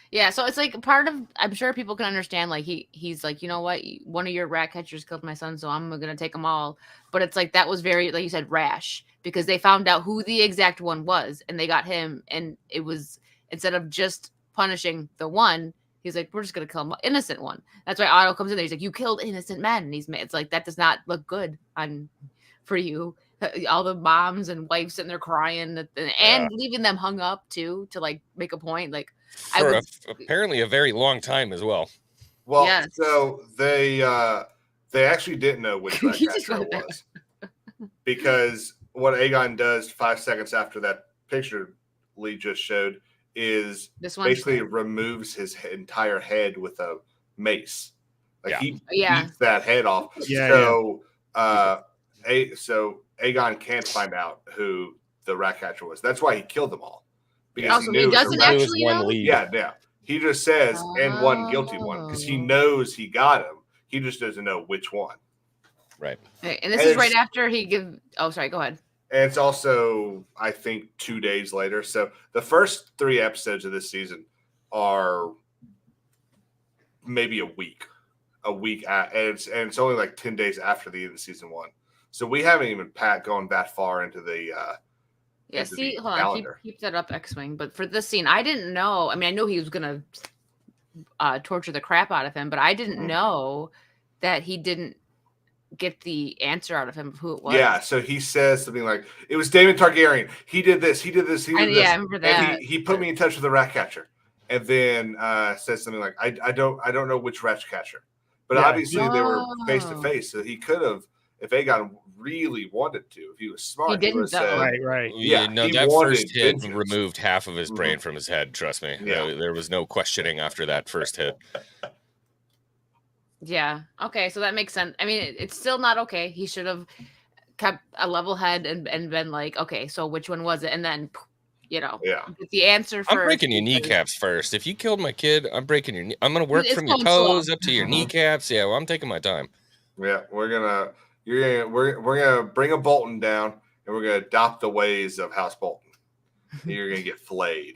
Yeah, so it's part of, I'm sure people can understand, he's you know what, one of your rat catchers killed my son, so I'm gonna take them all. But it's that was very, like you said, rash, because they found out who the exact one was, and they got him, and it was, instead of just punishing the one, he's we're just gonna kill an innocent one. That's why Otto comes in there, he's you killed innocent men, and it's that does not look good for you. All the moms and wives sitting there crying and leaving them hung up too, to make a point, For apparently a very long time as well. Well, Yes. so they actually didn't know which Ratcatcher it was. Because what Aegon does 5 seconds after that picture Lee just showed is basically removes his entire head with a mace. Like he beats that head off. So Aegon can't find out who the Ratcatcher was. That's why he killed them all. Because he knew he doesn't actually know? Yeah. He just says, and one guilty one, because he knows he got him. He just doesn't know which one. Right. And this is right after he give. Oh, sorry. Go ahead. And it's also, I think, 2 days later. So the first 3 episodes of this season are maybe a week, and it's only like 10 days after the end of season 1. So we haven't even gone that far into the. Hold on. Keep that up, X-Wing. But for this scene, I didn't know. I mean, I knew he was gonna torture the crap out of him, but I didn't know that he didn't get the answer out of him of who it was. Yeah, so he says something like, "It was Daemon Targaryen. He did this. He did this. He did this." Yeah, I remember that. And he put me in touch with the Ratcatcher, and then says something like, "I don't know which Ratcatcher," but obviously they were face to face, so he could have, if Aegon really wanted to, if he was smart, he didn't. Right. Yeah, no, that first hit removed half of his brain from his head. Trust me. Yeah. There was no questioning after that first hit. Yeah. Okay. So that makes sense. I mean, it's still not okay. He should have kept a level head and been like, okay, so which one was it? And then, get the answer first. I'm breaking your kneecaps first. If you killed my kid, I'm breaking your. I'm gonna work from your toes up to your kneecaps. Yeah, well, I'm taking my time. Yeah, we're gonna bring a Bolton down, and we're gonna adopt the ways of House Bolton. And you're gonna get flayed.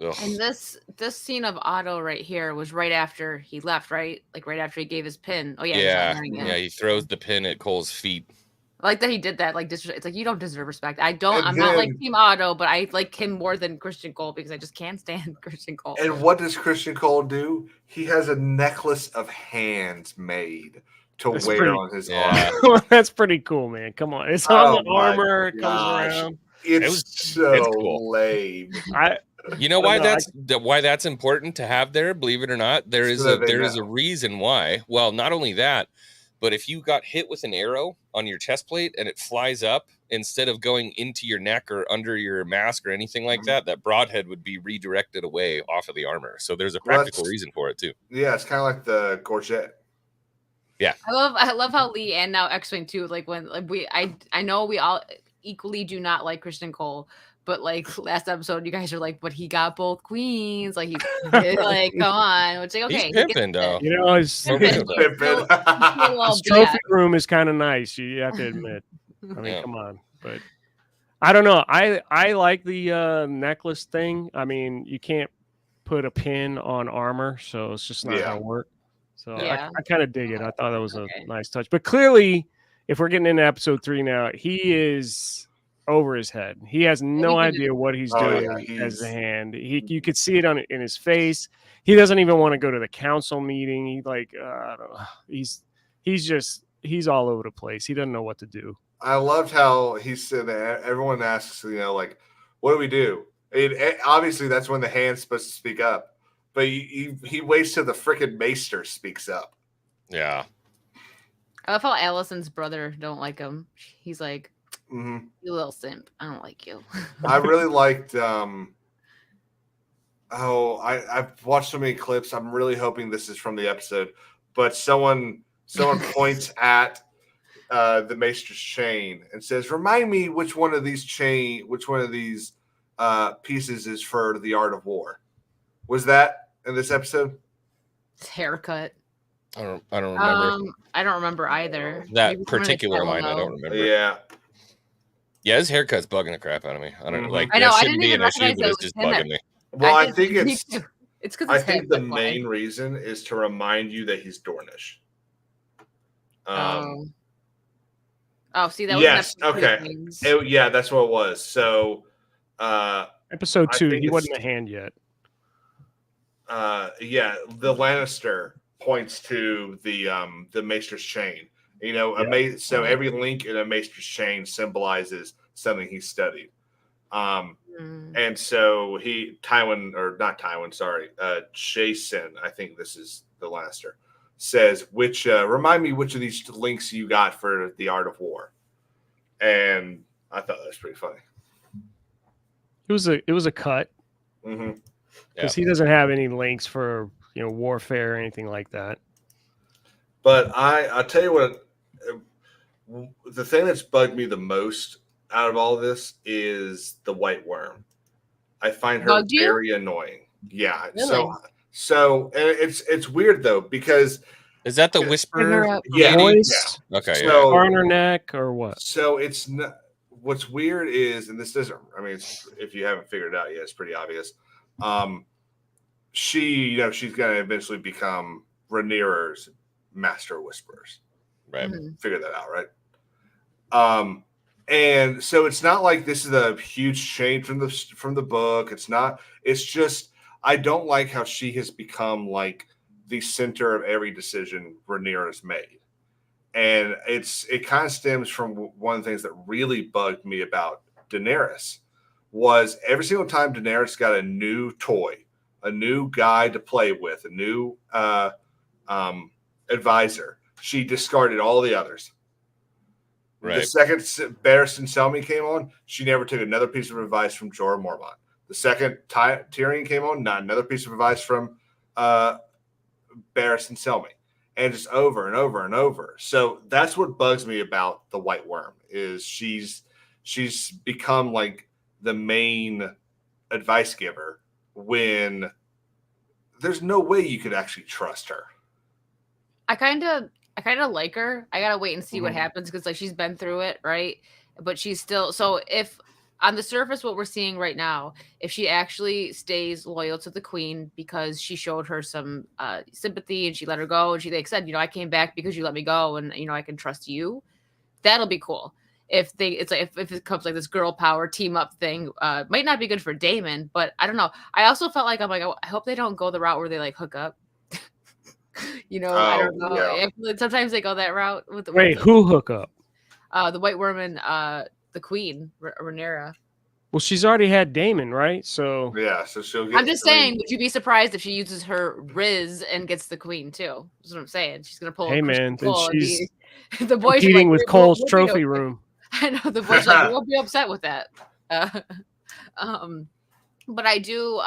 Ugh. And this scene of Otto right here was right after he left, right? Like right after he gave his pin. Oh yeah. Yeah. He throws the pin at Cole's feet. I like that he did that. Like it's like you don't deserve respect. I'm not like Team Otto, but I like him more than Christian Cole because I just can't stand Christian Cole. And what does Christian Cole do? He has a necklace of hands made to wear on his arm. That's pretty cool, man. Come on, it's on the armor. It comes around. It's cool. Lame. You know why that's important to have there? Believe it or not, there is a reason why. Well, not only that, but if you got hit with an arrow on your chest plate and it flies up, instead of going into your neck or under your mask or anything like that broadhead would be redirected away off of the armor. So there's a practical reason for it too. Yeah, it's kind of like the gorget. Yeah, I love how Lee and now X-Wing too. Like when I know we all equally do not like Christian Cole. But like last episode, you guys are like, but he got both queens. Like he's like, come on. Which like, okay, he's pimping though. You know, his trophy room is kind of nice. You have to admit. I mean, come on. But I don't know. I like the necklace thing. I mean, you can't put a pin on armor, so it's just not how it works. So I kind of dig it. I thought that was a nice touch. But clearly, if we're getting into episode 3 now, he is over his head. He has no idea what he's doing as a hand. You could see it in his face. He doesn't even want to go to the council meeting. He I don't know. He's all over the place. He doesn't know what to do. I loved how he said that everyone asks, like, what do we do? Obviously, that's when the hand's supposed to speak up. But he waits till the freaking maester speaks up. Yeah. I love how Allison's brother don't like him. He's like, you little simp. I don't like you. I really liked. I've watched so many clips. I'm really hoping this is from the episode. But someone points at the Maester's chain and says, "Remind me which one of these pieces is for the art of war." Was that in this episode? His haircut. I don't remember. I don't remember either. That particular line, I don't remember. Yeah. Yeah, his haircut's bugging the crap out of me. I don't like. I know. That I shouldn't didn't be even an issue, recognize but it's just bugging me. Well, I think it's because I think the main reason is to remind you that he's Dornish. See that was okay. That's what it was. So, episode 2, he wasn't a hand yet. The Lannister points to the Maester's chain. So every link in a Maester's chain symbolizes something he studied. And so Jason, I think this is the Lannister, says, remind me which of these links you got for the Art of War. And I thought that was pretty funny. It was a cut. Because he doesn't have any links for warfare or anything like that. But I'll tell you what, the thing that's bugged me the most out of all this is the White Worm. I find her very annoying. Yeah. Really? So it's weird though, because is that the whisperer? Voice? Yeah. Okay. So, on her neck or what? So it's not. What's weird is, and this doesn't. I mean, if you haven't figured it out yet, it's pretty obvious. She's going to eventually become Rhaenyra's master whisperers. Right. Figure that out, right? And so it's not like this is a huge change from the book. It's not. It's just I don't like how she has become like the center of every decision Rhaenyra's made, and it kind of stems from one of the things that really bugged me about Daenerys was every single time Daenerys got a new toy, a new guy to play with, a new advisor, she discarded all the others. Right. The second Barristan Selmy came on, she never took another piece of advice from Jorah Mormont. The second Tyrion came on, not another piece of advice from Barristan Selmy. And just over and over and over. So that's what bugs me about the White Worm is she's become like the main advice giver when there's no way you could actually trust her. I kind of like her. I gotta wait and see what happens because like she's been through it, right? But she's still if on the surface what we're seeing right now, if she actually stays loyal to the queen because she showed her some sympathy and she let her go and she said, I came back because you let me go and I can trust you, that'll be cool. If it comes like this girl power team up thing, might not be good for Daemon, but I don't know. I also felt like I hope they don't go the route where they like hook up. I don't know. Yeah. Sometimes they go that route with who hook up? The White Worm and the Queen, Rhaenyra. Well, she's already had Daemon, right? So yeah, so she'll get. I'm just saying, would you be surprised if she uses her Riz and gets the Queen too? That's what I'm saying. She's gonna pull. Hey man, then she's the boys competing with Cole's trophy room. I know the boys we won't be upset with that. But I do.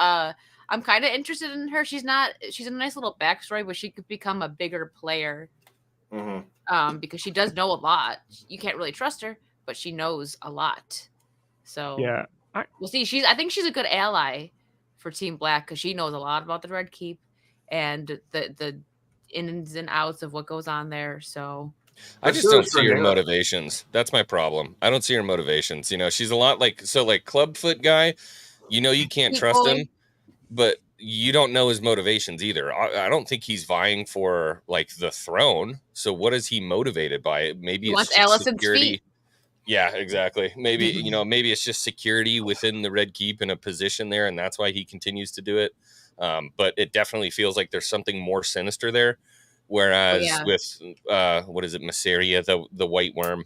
I'm kind of interested in her. She's a nice little backstory, but she could become a bigger player. Because she does know a lot. You can't really trust her, but she knows a lot. So yeah, we'll see. I think she's a good ally for Team Black because she knows a lot about the Red Keep and the ins and outs of what goes on there. So I just don't see her motivations. That's my problem. I don't see her motivations. She's a lot like Clubfoot guy. You can't trust him, but you don't know his motivations either. I don't think he's vying for like the throne. So what is he motivated by? Maybe it's just security. Feet. Yeah, exactly. Maybe, maybe it's just security within the Red Keep in a position there. And that's why he continues to do it. But it definitely feels like there's something more sinister there. Whereas with, what is it? Mysaria, the White Worm,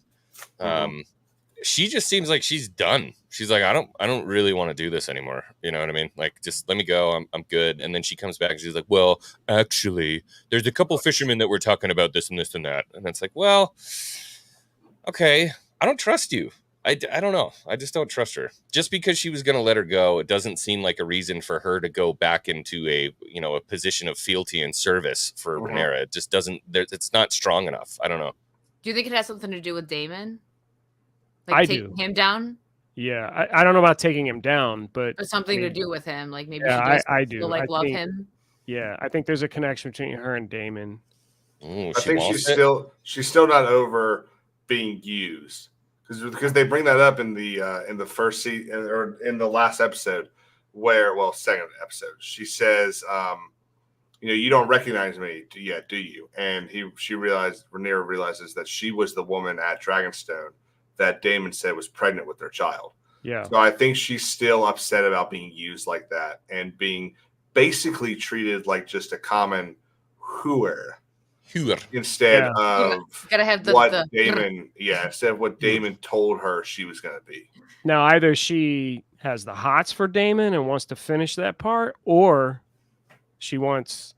she just seems like she's done. She's like, I don't really want to do this anymore. You know what I mean? Like, just let me go. I'm good. And then she comes back and she's like, well, actually, there's a couple fishermen that were talking about this and this and that. And it's like, well, okay, I don't trust you. I don't know. I just don't trust her. Just because she was going to let her go, it doesn't seem like a reason for her to go back into a position of fealty and service for Rhaenyra. It just doesn't. It's not strong enough. I don't know. Do you think it has something to do with Daemon? Like taking him down? Yeah, I don't know about taking him down, but or something to do with him. Like maybe I do. Like love him. Yeah, I think there's a connection between her and Daemon. I think she's still not over being used because they bring that up in the first season or in the last episode second episode. She says, you don't recognize me yet, do you? And Rhaenyra realizes that she was the woman at Dragonstone that Daemon said was pregnant with their child. Yeah. So I think she's still upset about being used like that and being basically treated like just a common hooer. Instead of instead of what Daemon told her she was going to be. Now, either she has the hots for Daemon and wants to finish that part, or she wants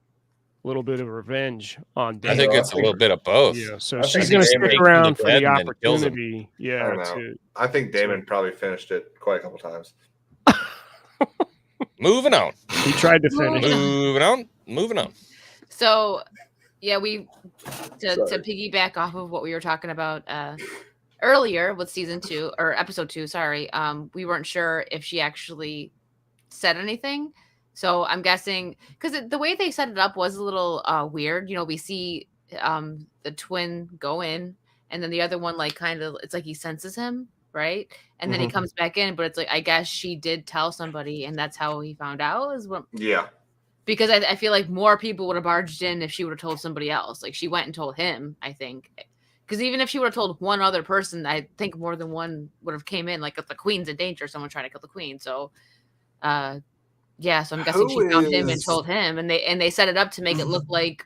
a little bit of revenge on Daemon. I think it's a little bit of both. Yeah, so I she's think going to Daemon stick takes him to around for bed the and then kills him. opportunity. I Yeah, don't know. I think Daemon probably finished it quite a couple times. Moving on. he tried to finish. Moving on. So, yeah, to piggyback off of what we were talking about earlier with season 2 or episode 2, sorry. We weren't sure if she actually said anything. So I'm guessing because the way they set it up was a little weird. You know, we see the twin go in, and then the other one like kind of it's like he senses him, right? And then he comes back in, but it's like I guess she did tell somebody, and that's how he found out. Is what? Yeah. Because I feel like more people would have barged in if she would have told somebody else. Like she went and told him, I think. Because even if she would have told one other person, I think more than one would have came in. Like if the queen's in danger, someone trying to kill the queen. So, yeah. So I'm guessing she found him and told him, and they set it up to make it look like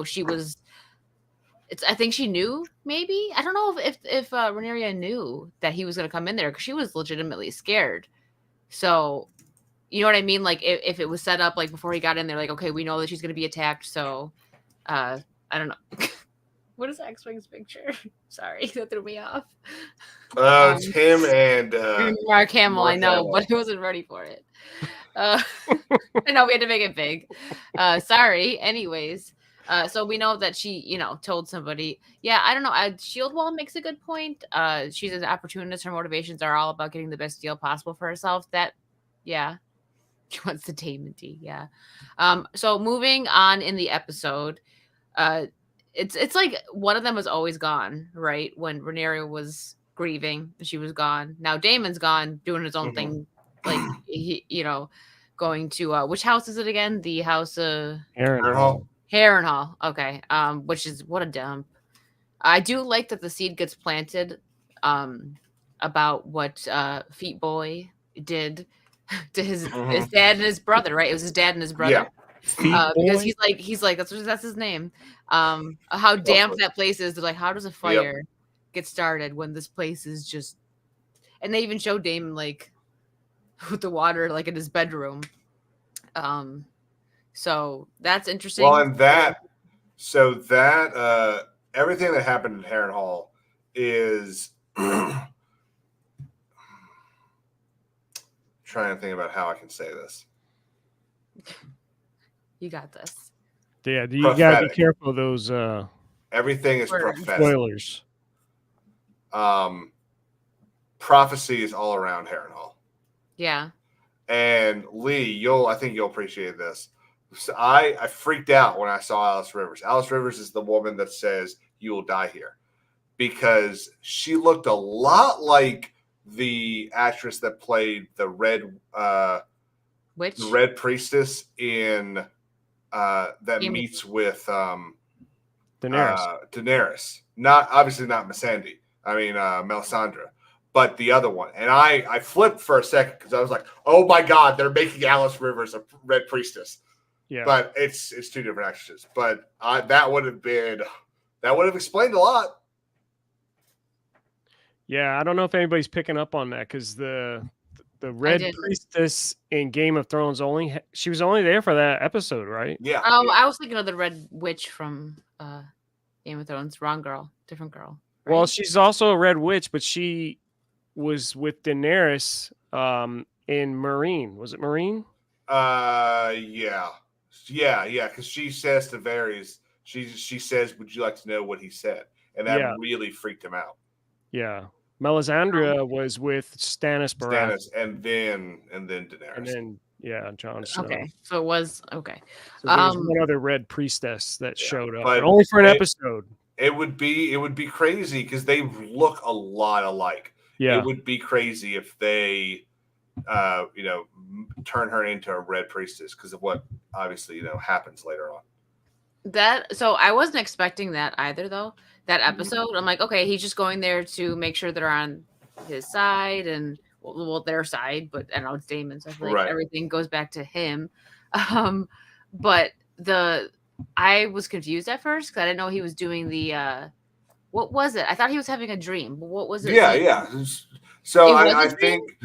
she was. I think she knew. Maybe I don't know if Rhaenyra knew that he was going to come in there because she was legitimately scared. So. You know what I mean? Like if it was set up like before he got in there, like, okay, we know that she's going to be attacked. So, I don't know. What is X-Wing's picture? Sorry, that threw me off. It's him and Mark Hamill. Mark I know, Hamill. but I wasn't ready for it. I know we had to make it big. Sorry. Anyways, so we know that she, told somebody. Yeah, I don't know. Shieldwall makes a good point. She's an opportunist. Her motivations are all about getting the best deal possible for herself. Yeah. She wants the Daemon tea, yeah. So moving on in the episode, it's like one of them was always gone, right? When Rhaenyra was grieving, she was gone. Now Daemon's gone, doing his own thing, like he, going to which house is it again? The house of Harrenhal. Harrenhal. Okay, which is what a dump. I do like that the seed gets planted, about what Feet Boy did to his dad and his brother, right? It was his dad and his brother. Yeah. Because he's like that's his name. How damp that place is. They're like, how does a fire get started when this place is just? And they even show Daemon like with the water like in his bedroom. So that's interesting. Well, and everything that happened in Harrenhal is. Trying to think about how I can say this. You got this. Yeah, you got to be careful of those. Everything is prophetic. Spoilers. Prophecy is all around Harrenhal. Yeah. And Lee, I think you'll appreciate this. So I freaked out when I saw Alice Rivers. Alice Rivers is the woman that says you will die here, because she looked a lot like the actress that played the red priestess in that meets with Daenerys. Obviously not Missandei. I mean Melisandre, but the other one. And I flipped for a second because I was like, oh my god, they're making Alice Rivers a red priestess. Yeah. But it's two different actresses. But that would have explained a lot. Yeah, I don't know if anybody's picking up on that because the red priestess in Game of Thrones she was only there for that episode, right? Yeah. I was thinking of the red witch from Game of Thrones. Wrong girl, different girl. Right? Well, she's also a red witch, but she was with Daenerys in Meereen. Was it Meereen? Yeah. Because she says to Varys, she says, "Would you like to know what he said?" And that really freaked him out. Yeah, Melisandre was with Stannis Baratheon. And then Daenerys. And then Jon Snow. Okay, so it was okay. So there was one other red priestess that showed up, but only for an episode. It would be crazy because they look a lot alike. Yeah, it would be crazy if they, turn her into a red priestess because of what obviously happens later on. So I wasn't expecting that either, though. That episode, I'm like, okay, he's just going there to make sure they're on his side and their side, but I don't know, it's Daemon's. So I feel like everything goes back to him. But I was confused at first because I didn't know he was doing the what was it? I thought he was having a dream. But what was it? Yeah. So It was I a dream? think,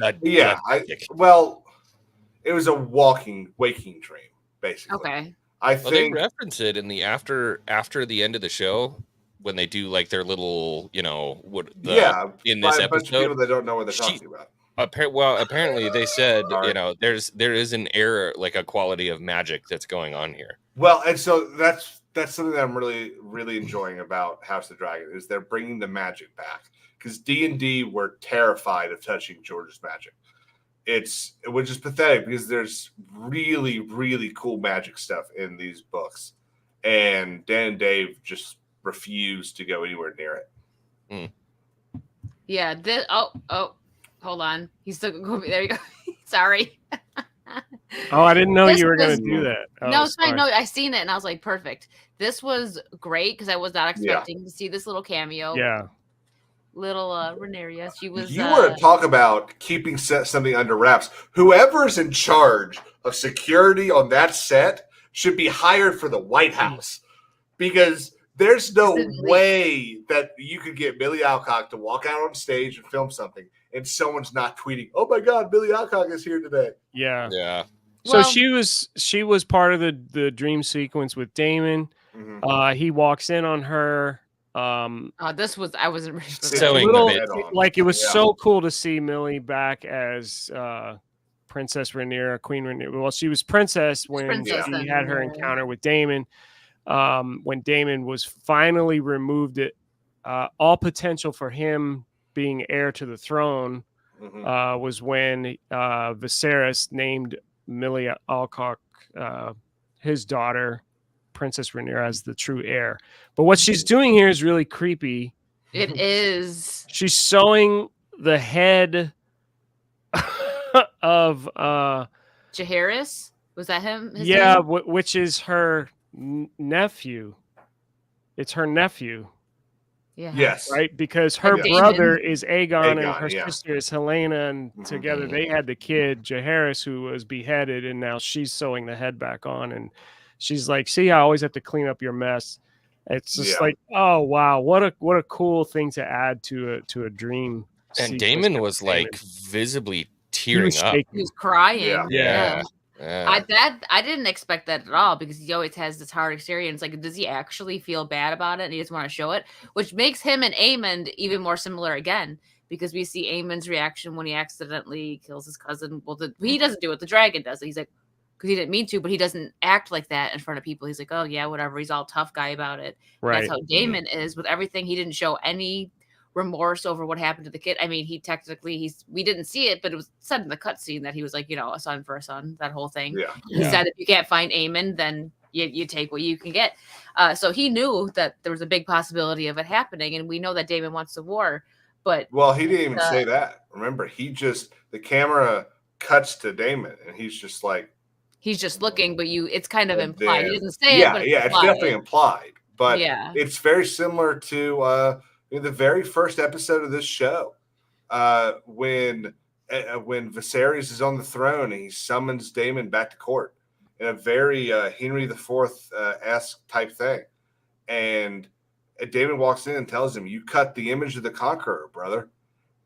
it was a waking dream, basically. Okay. I Well, they think reference it in the after the end of the show when they do like their little, in by this a bunch of people episode. that don't know what they're talking about. Apparently they said, Sorry. there is an error, like a quality of magic that's going on here. Well, and so that's something that I'm really, really enjoying about House of the Dragon is they're bringing the magic back, because D&D were terrified of touching George's magic. Which is pathetic, because there's really, really cool magic stuff in these books, and Dan and Dave just refused to go anywhere near it. Yeah. Hold on. He's still there. You go. Sorry. Oh, I didn't know This you were going was- to do that. Oh, No, it's fine. sorry. No, I seen it and I was like, perfect. This was great because I was not expecting to see this little cameo. Yeah. Little Rhaenyra. She was. You want to talk about keeping something under wraps? Whoever's in charge of security on that set should be hired for the White House, because there's no way that you could get Billy Alcock to walk out on stage and film something and someone's not tweeting, "Oh my God, Billy Alcock is here today." Yeah. Yeah. So she was part of the dream sequence with Daemon. Mhm. He walks in on her. This was I wasn't ready for Sewing that. the bit. Like it was so cool to see Millie back as Princess Rhaenyra, Queen Rhaenyra. Well, she was princess when she had her encounter with Daemon. When Daemon was finally removed all potential for him being heir to the throne was when Viserys named Millie Alcock, his daughter, Princess Rhaenyra, as the true heir. But what she's doing here is really creepy. It is. She's sewing the head of Jaehaerys? Was that him? His yeah, name? which is her nephew. It's her nephew. Yeah. Yes. Right, because her And brother Daemon. is Aegon and her yeah. sister is Helena, and together they had the kid Jaehaerys, who was beheaded, and now she's sewing the head back on, and she's like, "See, I always have to clean up your mess." It's just like, oh wow, what a cool thing to add to a dream. And Daemon was like visibly tearing up. He was crying. Yeah. I didn't expect that at all, because he always has this hard exterior. And it's like, does he actually feel bad about it? And he doesn't want to show it, which makes him and Aemond even more similar again, because we see Aemond's reaction when he accidentally kills his cousin. Well, he doesn't do it. The dragon does it. He's like, because he didn't mean to, but he doesn't act like that in front of people. He's like, oh yeah, whatever. He's all tough guy about it. Right. That's how Daemon is with everything. He didn't show any remorse over what happened to the kid. I mean, we didn't see it, but it was said in the cutscene that he was like, a son for a son, that whole thing. He said, if you can't find Aemond, then you take what you can get. So he knew that there was a big possibility of it happening, and we know that Daemon wants the war, but he didn't even say that. Remember, the camera cuts to Daemon, and he's just like, he's just looking, but it's kind of implied. He doesn't say it, but it's definitely implied. But it's very similar to the very first episode of this show, when Viserys is on the throne and he summons Daemon back to court in a very Henry IV esque type thing, and Daemon walks in and tells him, "You cut the image of the conqueror, brother,"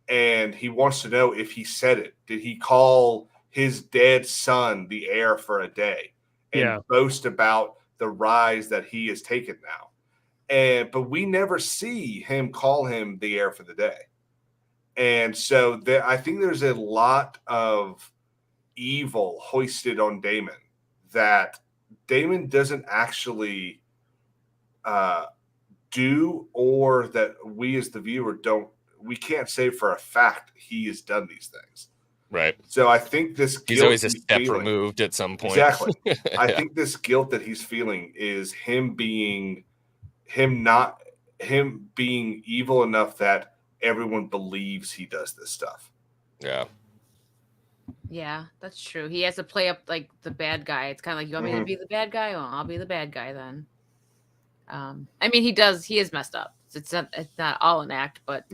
and he wants to know if he said it. Did he call his dead son the heir for a day and boast about the rise that he has taken now? But we never see him call him the heir for the day. And so I think there's a lot of evil hoisted on Daemon that Daemon doesn't actually do, or that we as the viewer we can't say for a fact he has done these things. Right. So I think he's always a step removed at some point. Exactly. I think this guilt that he's feeling is him being evil enough that everyone believes he does this stuff. Yeah, that's true. He has to play up like the bad guy. It's kind of like, you want me to be the bad guy? Well, I'll be the bad guy then. I mean, he is messed up. It's not all an act, but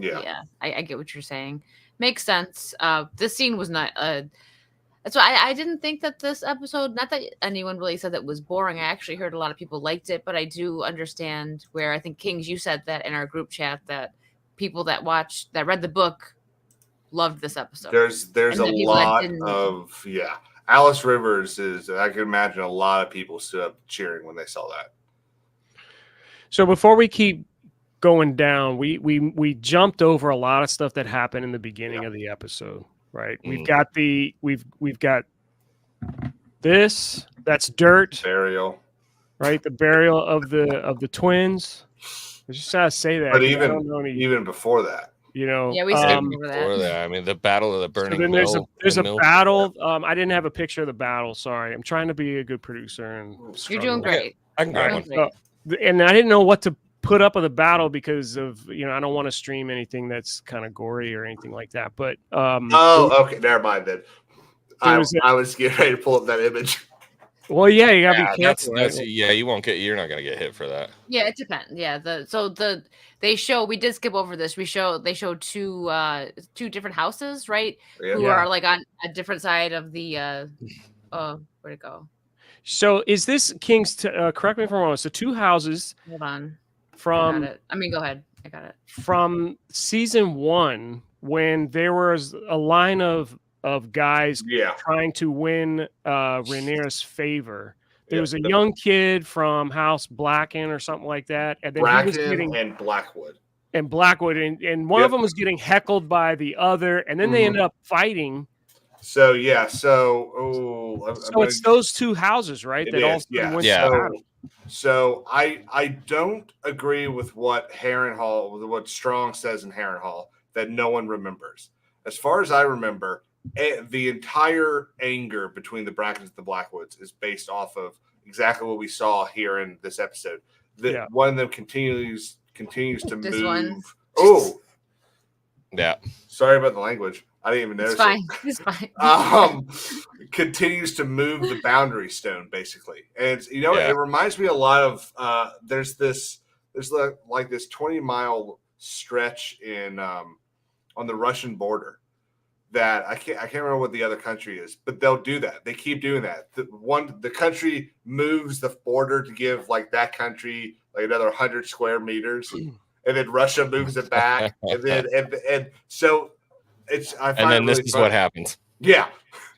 I get what you're saying. Makes sense. This scene was not that's why I didn't think that this episode, not that anyone really said that was boring. I actually heard a lot of people liked it, but I do understand where, I think, Kings, you said that in our group chat, that people that read the book loved this episode. There's And a the people that lot didn't- of Alice Rivers is. I can imagine a lot of people stood up cheering when they saw that. So before we keep going down, we jumped over a lot of stuff that happened in the beginning of the episode, right? We've got we've got this, that's dirt, Burial, right? The burial of the twins. I just gotta say that. but 'cause I don't know even before that, you know, Yeah, we said over Before that. that, I mean, the Battle of the so Burning then Mill. there's a windmill. battle. I didn't have a picture of the battle. Sorry, I'm trying to be a good producer and You're doing great. I can grab You're one. doing great. And I didn't know what to put up of the battle because of I don't want to stream anything that's kind of gory or anything like that. But okay, never mind then. I was getting ready to pull up that image. well, yeah, you gotta be careful. That's right? you're not gonna get hit for that. Yeah, it depends. Yeah, we did skip over this. They show two different houses, right? Yeah. Who are like on a different side of the where'd it go? So is this King's? Correct me if I'm wrong. So two houses Hold on. I from got it. I mean, go ahead. I got it. from season 1 when there was a line of guys trying to win Rhaenyra's favor. There was a young kid from House Blacken or something like that, and then he was getting and Blackwood. And one of them was getting heckled by the other, and then they ended up fighting. So it's those two houses, right? That all went to battle. So I don't agree with what Harrenhal, what Strong says in Harrenhal, that no one remembers. As far as I remember, the entire anger between the Brackens and the Blackwoods is based off of exactly what we saw here in this episode. One of them continues to This move. one. Oh, Yeah. sorry about the language. I didn't even notice. It's fine. Continues to move the boundary stone, basically, and it reminds me a lot of. There's this 20-mile stretch in on the Russian border that I can't remember what the other country is, but they'll do that. They keep doing that. The country moves the border to give like that country like another 100 square meters, and then Russia moves it back, and then and so it's. I find And then it this really is fun. what happens. Yeah.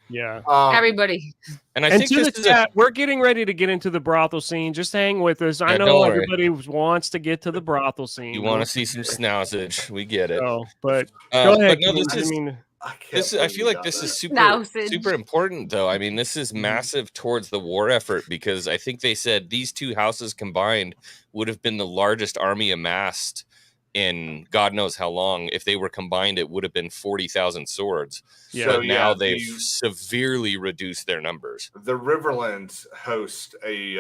Yeah. Everybody. And I And think to this the is chat, we're getting ready to get into the brothel scene. Just hang with us. I Yeah, know don't worry. everybody wants to get to the brothel scene. you want to see some snousage. We get it. So, but go ahead. But no, King. this is. I mean, I feel like this is Snousage. super important, though. I mean, this is massive towards the war effort because I think they said these two houses combined would have been the largest army amassed in God knows how long. If they were combined, it would have been 40,000 swords. Yeah. So now they've severely reduced their numbers. The Riverlands host a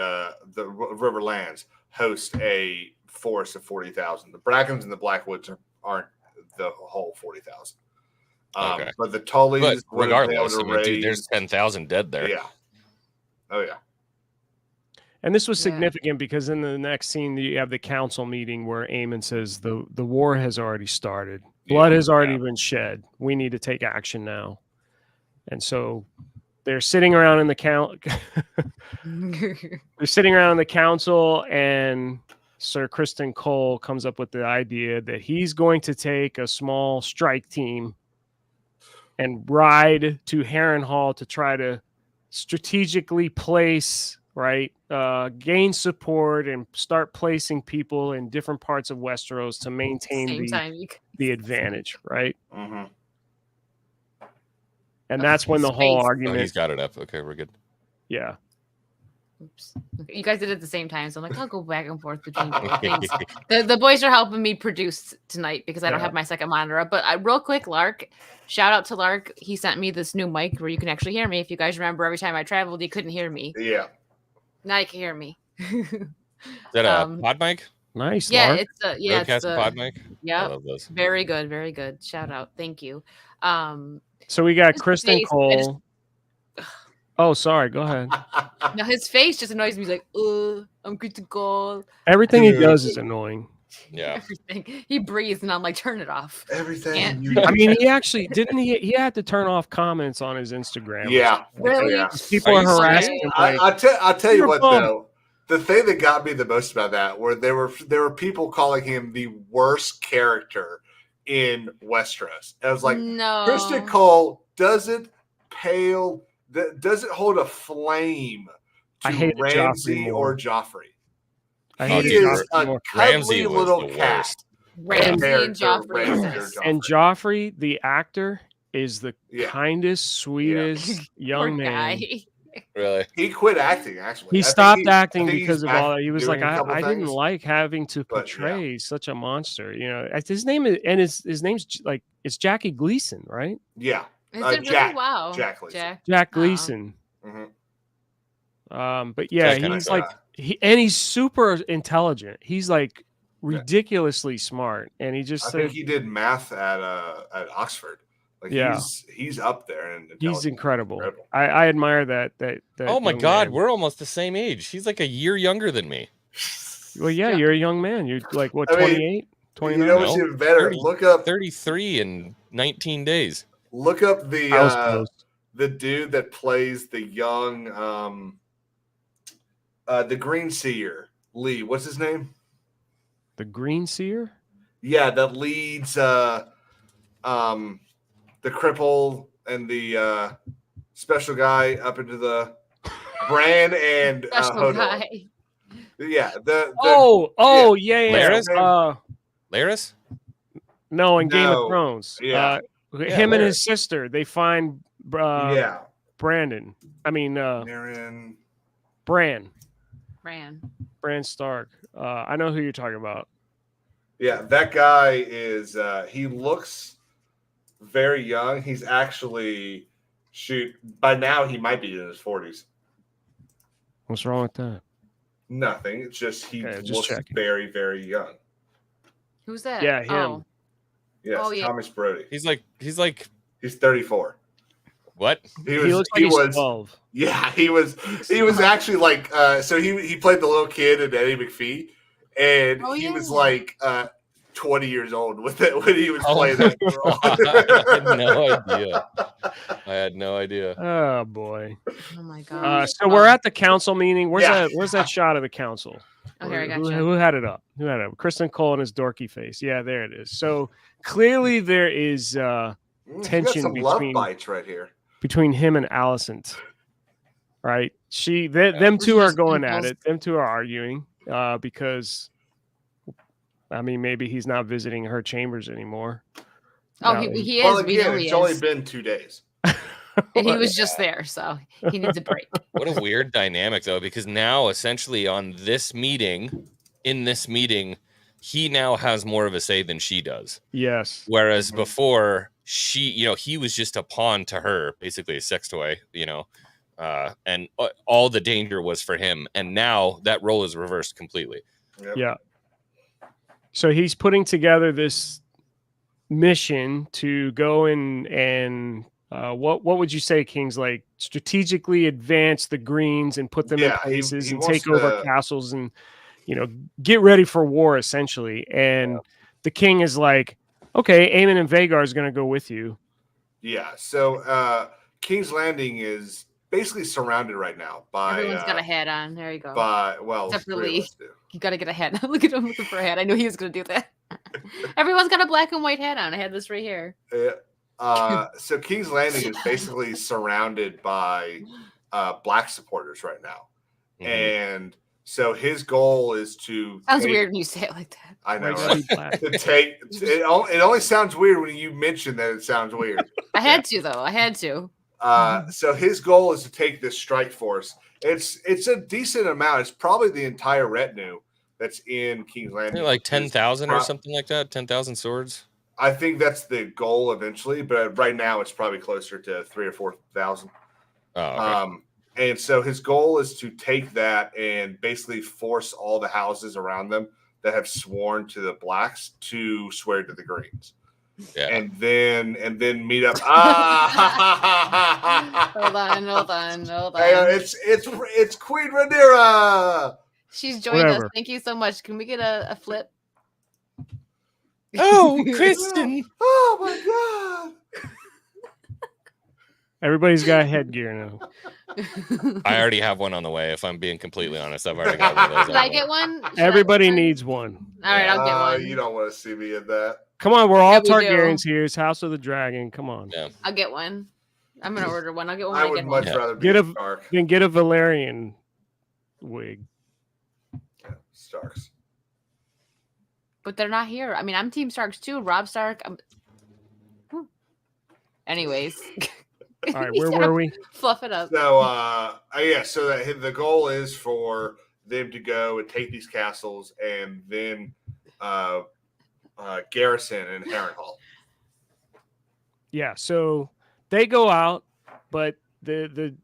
force of 40,000. The Brackens and the Blackwoods aren't the whole 40,000. Okay. But the Tullys, But would have been able regardless, to I mean, dude, raise- there's 10,000 dead there. Yeah. Oh yeah. and this was Yeah. significant because in the next scene you have the council meeting where Aemond says the war has already started. Blood has already been shed. We need to take action now. And so they're sitting around in the they're sitting around in the council, and Sir Kristen Cole comes up with the idea that he's going to take a small strike team and ride to Harrenhal to try to strategically place, gain support and start placing people in different parts of Westeros to maintain the advantage, right? Mm-hmm. And that's when the whole Space. Oh, argument. he's got it up. Okay, we're good. Yeah. Oops. Okay, you guys did it at the same time, so I'm like, I'll go back and forth between both things. The boys are helping me produce tonight because I don't have my second monitor up. But real quick, Lark, shout out to Lark. He sent me this new mic where you can actually hear me. If you guys remember, every time I traveled, you couldn't hear me. Yeah. Now you can hear me. Is that a pod mic? Nice. Yeah, Lark. it's a Roadcast pod mic? I Yeah, love those. very good, very good. Shout out, thank you. So we got His Kristen face, Cole. Oh, sorry. Go ahead. Now his face just annoys me. He's like, I'm good to go. Everything he does is annoying. Yeah. Everything. He breathes, and I'm like, turn it off. Everything. Can't- You I mean, he actually didn't. He had to turn off comments on his Instagram. Yeah. Really? Yeah. People are harassing him. Like, I'll tell you You're what bummed. though. The thing that got me the most about that were there were people calling him the worst character in Westeros. I was like, no. Kristen Cole doesn't hold a flame to Ramsay or Joffrey. He is a cuddly little cat. Ramsay and Joffrey. And Joffrey, the actor, is the kindest, sweetest young man. Guy. Really? He quit acting, actually. He stopped acting because of all that. He was like, I didn't like having to portray such a monster. You know, his name is, and his name's like, it's Jackie Gleason, right? Yeah. Is it really? Wow. Jack Gleason. Jack Gleason. Mm-hmm. But yeah, he's like, he's super intelligent. He's like ridiculously smart. And he just, I think he did math at Oxford. Like he's up there, and he's incredible. I admire that. Oh my God, we're almost the same age. He's like a year younger than me. Well, yeah, you're a young man. You're like what, 28, 29? You know what's even better? 30, look up 33 in 19 days. Look up the dude that plays the young the Green Seer Lee. What's his name? The Green Seer? Yeah, that leads the cripple and the special guy up into the Bran and Hodor. Yeah. Larys? No, in Game of Thrones. Yeah. Him and his sister, they find Brandon. I mean Bran Stark. I know who you're talking about. Yeah, that guy is he looks very young. He's actually by now he might be in his 40s. What's wrong with that? Nothing. It's just he looks very, very young. Who's that? Yeah, him. Yes, Thomas Brody. He's 34. What? He looks like he's 12. Yeah, he was actually like so he played the little kid in Eddie McPhee, and he was like 20 years old with it when he was playing that role. I had no idea. Oh boy. Oh my God. So we're at the council meeting. Where's that shot of the council? Oh, here I got you. Who had it up? Kristen Cole and his dorky face. Yeah, there it is. So clearly there is tension some love bites right here between him and Alicent. Right? Them two are going at it. Them two are arguing because I mean, maybe he's not visiting her chambers anymore. Oh, he is. Well, again, it's only been 2 days. And he was just there, so he needs a break. What a weird dynamic, though, because now, essentially, in this meeting, he now has more of a say than she does. Yes. Whereas before, he was just a pawn to her, basically a sex toy, and all the danger was for him. And now that role is reversed completely. Yep. Yeah. So he's putting together this mission to go and what would you say, Kings, like strategically advance the Greens and put them in places and take over castles and get ready for war essentially. And the king is like, okay, Aemond and Vhagar is going to go with you. Yeah. So King's Landing is basically surrounded right now by everyone's got a hat on. There you go. Except for Lee. You gotta get a hat. Look at him looking for a hat. I knew he was gonna do that. Everyone's got a black and white hat on. I had this right here. So King's Landing is basically surrounded by black supporters right now, and so his goal is to. Sounds weird when you say it like that. I know. Right? To take it only sounds weird when you mention that it sounds weird. I had to though. I had to. So his goal is to take this strike force. It's a decent amount. It's probably the entire retinue that's in King's Landing. Like 10,000 or something like that. 10,000 swords. I think that's the goal eventually, but right now it's probably closer to 3,000 or 4,000. Oh, okay. And so his goal is to take that and basically force all the houses around them that have sworn to the blacks to swear to the Greens. Yeah. And then meet up. Hold on. Hey, it's Queen Rhaenyra. She's joined us. Thank you so much. Can we get a flip? Oh, Kristen. Oh my God. Everybody's got headgear now. I already have one on the way. If I'm being completely honest, I've already got one of those. Did I get one? Everybody needs one. All right, I'll get one. You don't want to see me in that. Come on, we're all Yeah, we do. Targaryens here. It's House of the Dragon. Come on. Yeah. I'll get one. I'm gonna order one. I'll get one. I when would get much home. rather be Get a Stark. then get a Valerian wig. Yeah, Starks. But they're not here. I mean, I'm Team Starks too. Rob Stark. Anyways. All right, where were we? Fluff it up. So, so that the goal is for them to go and take these castles and then garrison in Harrenhal. Yeah, so they go out, but the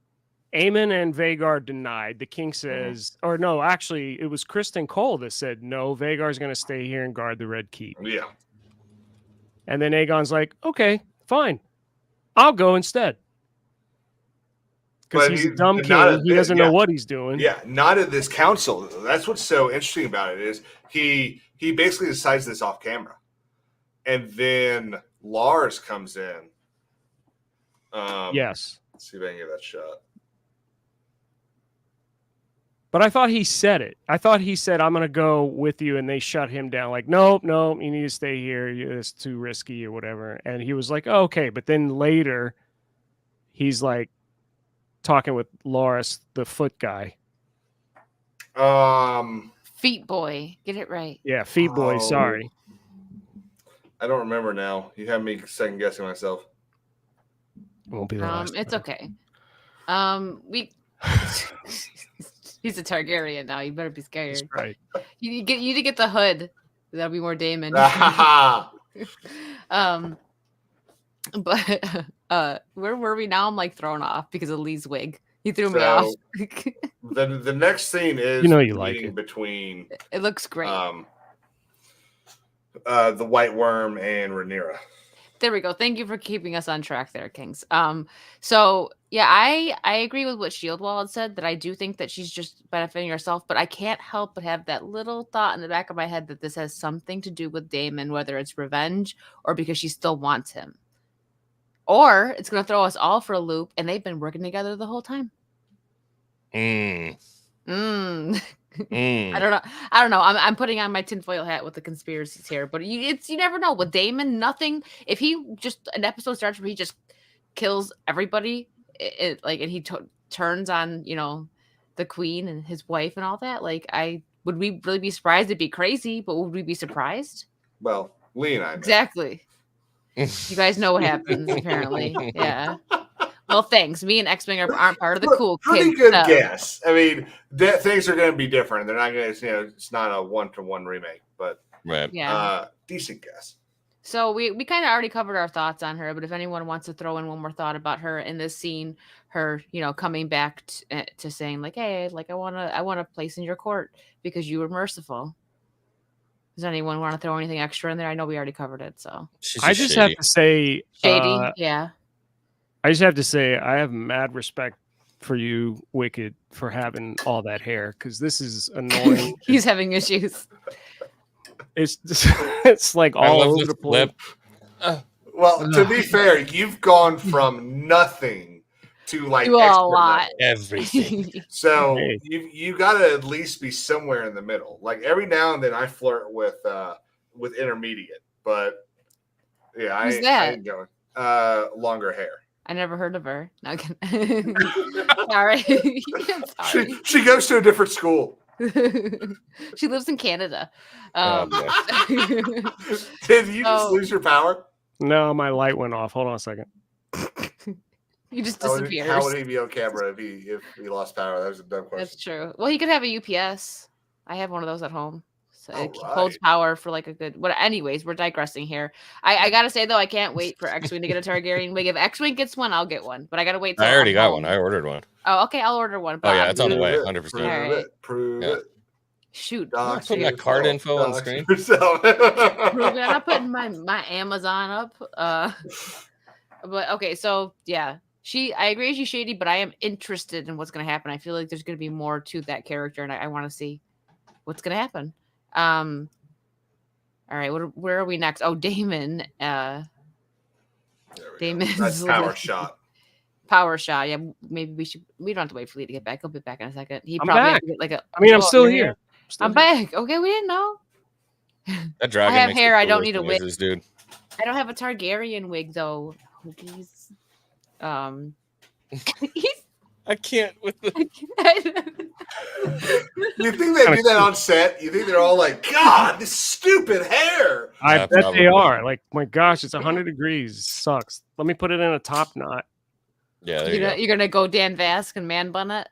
Aemond and Vhagar denied. The king says, or no, actually, it was Kristen Cole that said, no, Vhagar's going to stay here and guard the Red Keep. Yeah. And then Aegon's like, okay, fine. I'll go instead. Because he's a dumb king. He doesn't know what he's doing. Yeah, not at this council. That's what's so interesting about it is he basically decides this off camera. And then Lars comes in. Yes. Let's see if I can get that shot. But I thought he said it. I thought he said, I'm going to go with you. And they shut him down. Like, nope, you need to stay here. It's too risky or whatever. And he was like, oh, okay. But then later, he's like talking with Loras, the foot guy. Feet boy. Get it right. Yeah, feet boy. Sorry. I don't remember now. You have me second guessing myself. Won't be the last It's time. okay. He's a Targaryen now. You better be scared. That's right. You need to get the hood. That'll be more Daemon. But where were we now? I'm like thrown off because of Lee's wig. He threw me off. the next scene is you like it between. It looks great. The White Worm and Rhaenyra. There we go. Thank you for keeping us on track there, Kings. So yeah, I agree with what Shieldwall had said, that I do think that she's just benefiting herself, but I can't help but have that little thought in the back of my head that this has something to do with Daemon, whether it's revenge or because she still wants him. Or it's gonna throw us all for a loop, and they've been working together the whole time. I don't know. I'm putting on my tinfoil hat with the conspiracies here, but you never know with Daemon. Nothing. If he just an episode starts where he just kills everybody, and he turns on the queen and his wife and all that. Would we really be surprised? It'd be crazy, but would we be surprised? Well, Lee and I exactly. You guys know what happens apparently. Yeah. Well, thanks. Me and X-Wing aren't part of the cool kids. Pretty good guess. I mean, things are going to be different. They're not going to, it's not a one-to-one remake, but right. Decent guess. So we kind of already covered our thoughts on her, but if anyone wants to throw in one more thought about her in this scene, her, coming back to saying like, hey, like I want a place in your court because you were merciful. Does anyone want to throw anything extra in there? I know we already covered it, so I just have to say, shady, yeah. I just have to say, I have mad respect for you, Wicked, for having all that hair, because this is annoying. He's having issues. It's like all over the place. Well, to be fair, you've gone from nothing to like a lot, everything. So you got to at least be somewhere in the middle. Like every now and then, I flirt with intermediate, but yeah, I ain't going. Longer hair. I never heard of her. No, sorry. Sorry. She goes to a different school. She lives in Canada. Did you just lose your power? No, my light went off. Hold on a second. You just disappeared. How would he be on camera if he lost power? That was a dumb question. That's true. Well, he could have a UPS. I have one of those at home. So it holds power for like a good. But anyways, we're digressing here. I gotta say though, I can't wait for X-Wing to get a Targaryen wig. If X-Wing gets one, I'll get one. But I gotta wait. I already got one. I ordered one. Oh, okay. I'll order one. But it's on the way. 100%. Prove it. Shoot. I'm putting my card info on the screen. I'm not putting my Amazon up. But okay, so yeah. I agree she's shady, but I am interested in what's gonna happen. I feel like there's gonna be more to that character, and I want to see what's gonna happen. All right, where are we next? Oh, Daemon. Daemon's that's power shot. Power shot. Yeah, maybe we don't have to wait for Lee to get back. He'll be back in a second. I'm back. Have to get I'm still here. I'm back. Okay, we didn't know. That dragon. I have makes hair. the I don't coolest need a wig. noises, dude. I don't have a Targaryen wig though. Hookies. I can't with the. You think they do that on set? You think they're all like, God, this stupid hair? I bet probably. they are. Like, my gosh, it's 100 degrees. It sucks. Let me put it in a top knot. Yeah, there you go. You're gonna go Dan Vask and man bun it.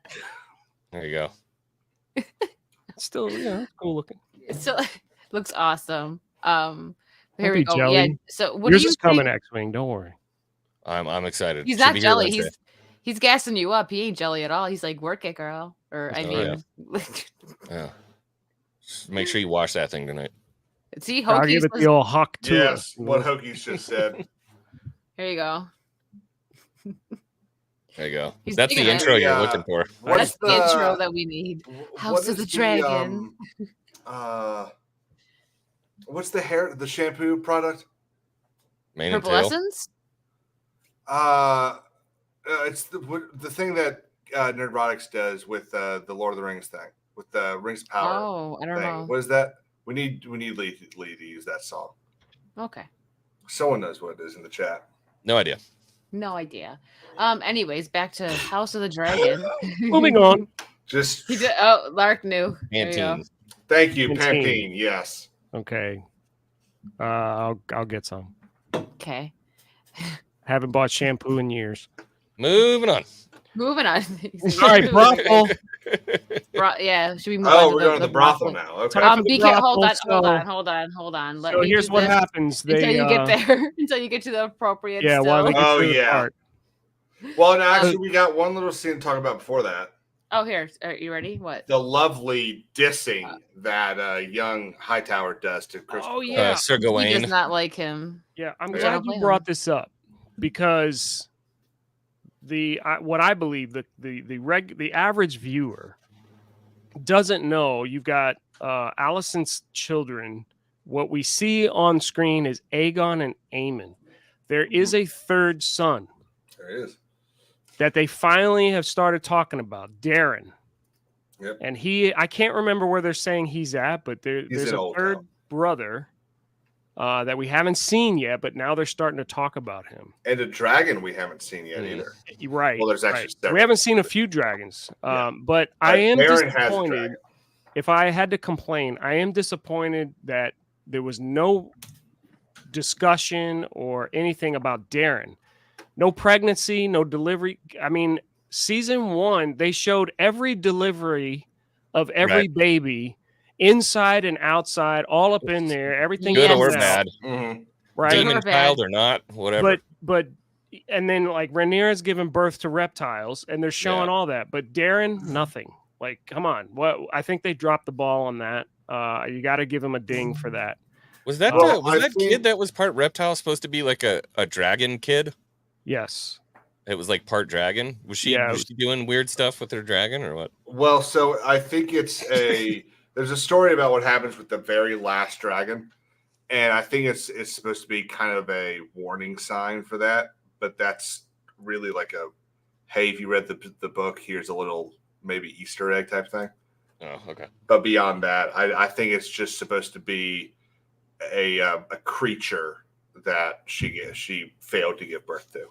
There you go. Still, it's cool looking. So looks awesome. Here Don't we be go. jelly. Yeah. So what Yours do you is coming, think? X-Wing. Don't worry. I'm excited. He's Should not be here jelly. Wednesday. He's gassing you up. He ain't jelly at all. He's like, work it, girl. Or I Oh, mean, Yeah. Just make sure you wash that thing tonight. see, I'll Hokie give it says, the old hawk to Yes, us. what Hokies just said. here you go. There you go. He's That's the digging it. intro you're Yeah. looking for. That's What's the intro that we need. House of the Dragon. What's the shampoo product? Mane and Purple tail. Essence? It's the thing that Nerdrotics does with the Lord of the Rings thing, with the Rings of Power. Oh, I don't thing. know. What is that? We need Lee to use that song. Okay. Someone knows what it is in the chat. No idea. No idea. Anyways, back to House of the Dragon. Moving on. Just He did, oh, Lark knew. There you go. Pantene. thank you, Pantene. Pantene. Yes. Okay. I'll get some. Okay. Haven't bought shampoo in years. Moving on. Moving on. All right, brothel. Yeah, should we move Oh, on we're going to the brothel now. Okay. Time for the BK, hold brothel, hold on. So here's what happens. Until They you get there, until you get to the appropriate. yeah, still. while they get Oh, to the yeah. part. Well, no, actually, we got one little scene to talk about before that. Oh, here. Are you ready? What? The lovely dissing that young Hightower does to Christopher. Oh yeah, Sir He Gawain. does not like him. yeah. I'm Yeah. glad you brought this up because what I believe the average viewer doesn't know. You've got Alicent's children. What we see on screen is Aegon and Aemond. There is a third son There it is. that they finally have started talking about, Darren. Yep. And I can't remember where they're saying he's at, but there's in a Old third Town. brother that we haven't seen yet, but now they're starting to talk about him. And a dragon we haven't seen yet either. Right. Well, there's actually right. several. We haven't seen a few dragons, Yeah. but I am Darren has a disappointed. dragon. If I had to complain, I am disappointed that there was no discussion or anything about Darren. No pregnancy, no delivery. I mean, season 1, they showed every delivery of every baby, inside and outside, all up in there. Everything Good Yes. or comes out, bad. Mm-hmm. right? Demon Or bad. child or not, whatever. But and then like Rhaenyra's giving birth to reptiles, and they're showing Yeah. all that. But Darren, nothing. Like, come on. What? I think they dropped the ball on that. You got to give him a ding for that. was that Well, was I that think- kid that was part reptile supposed to be like a dragon kid? Yes. It was like part dragon. Was she doing weird stuff with her dragon or what? Well, so I think there's a story about what happens with the very last dragon, and I think it's supposed to be kind of a warning sign for that. But that's really like a, hey, if you read the book, here's a little maybe Easter egg type thing. Oh, okay. But beyond that, I think it's just supposed to be a creature that she failed to give birth to.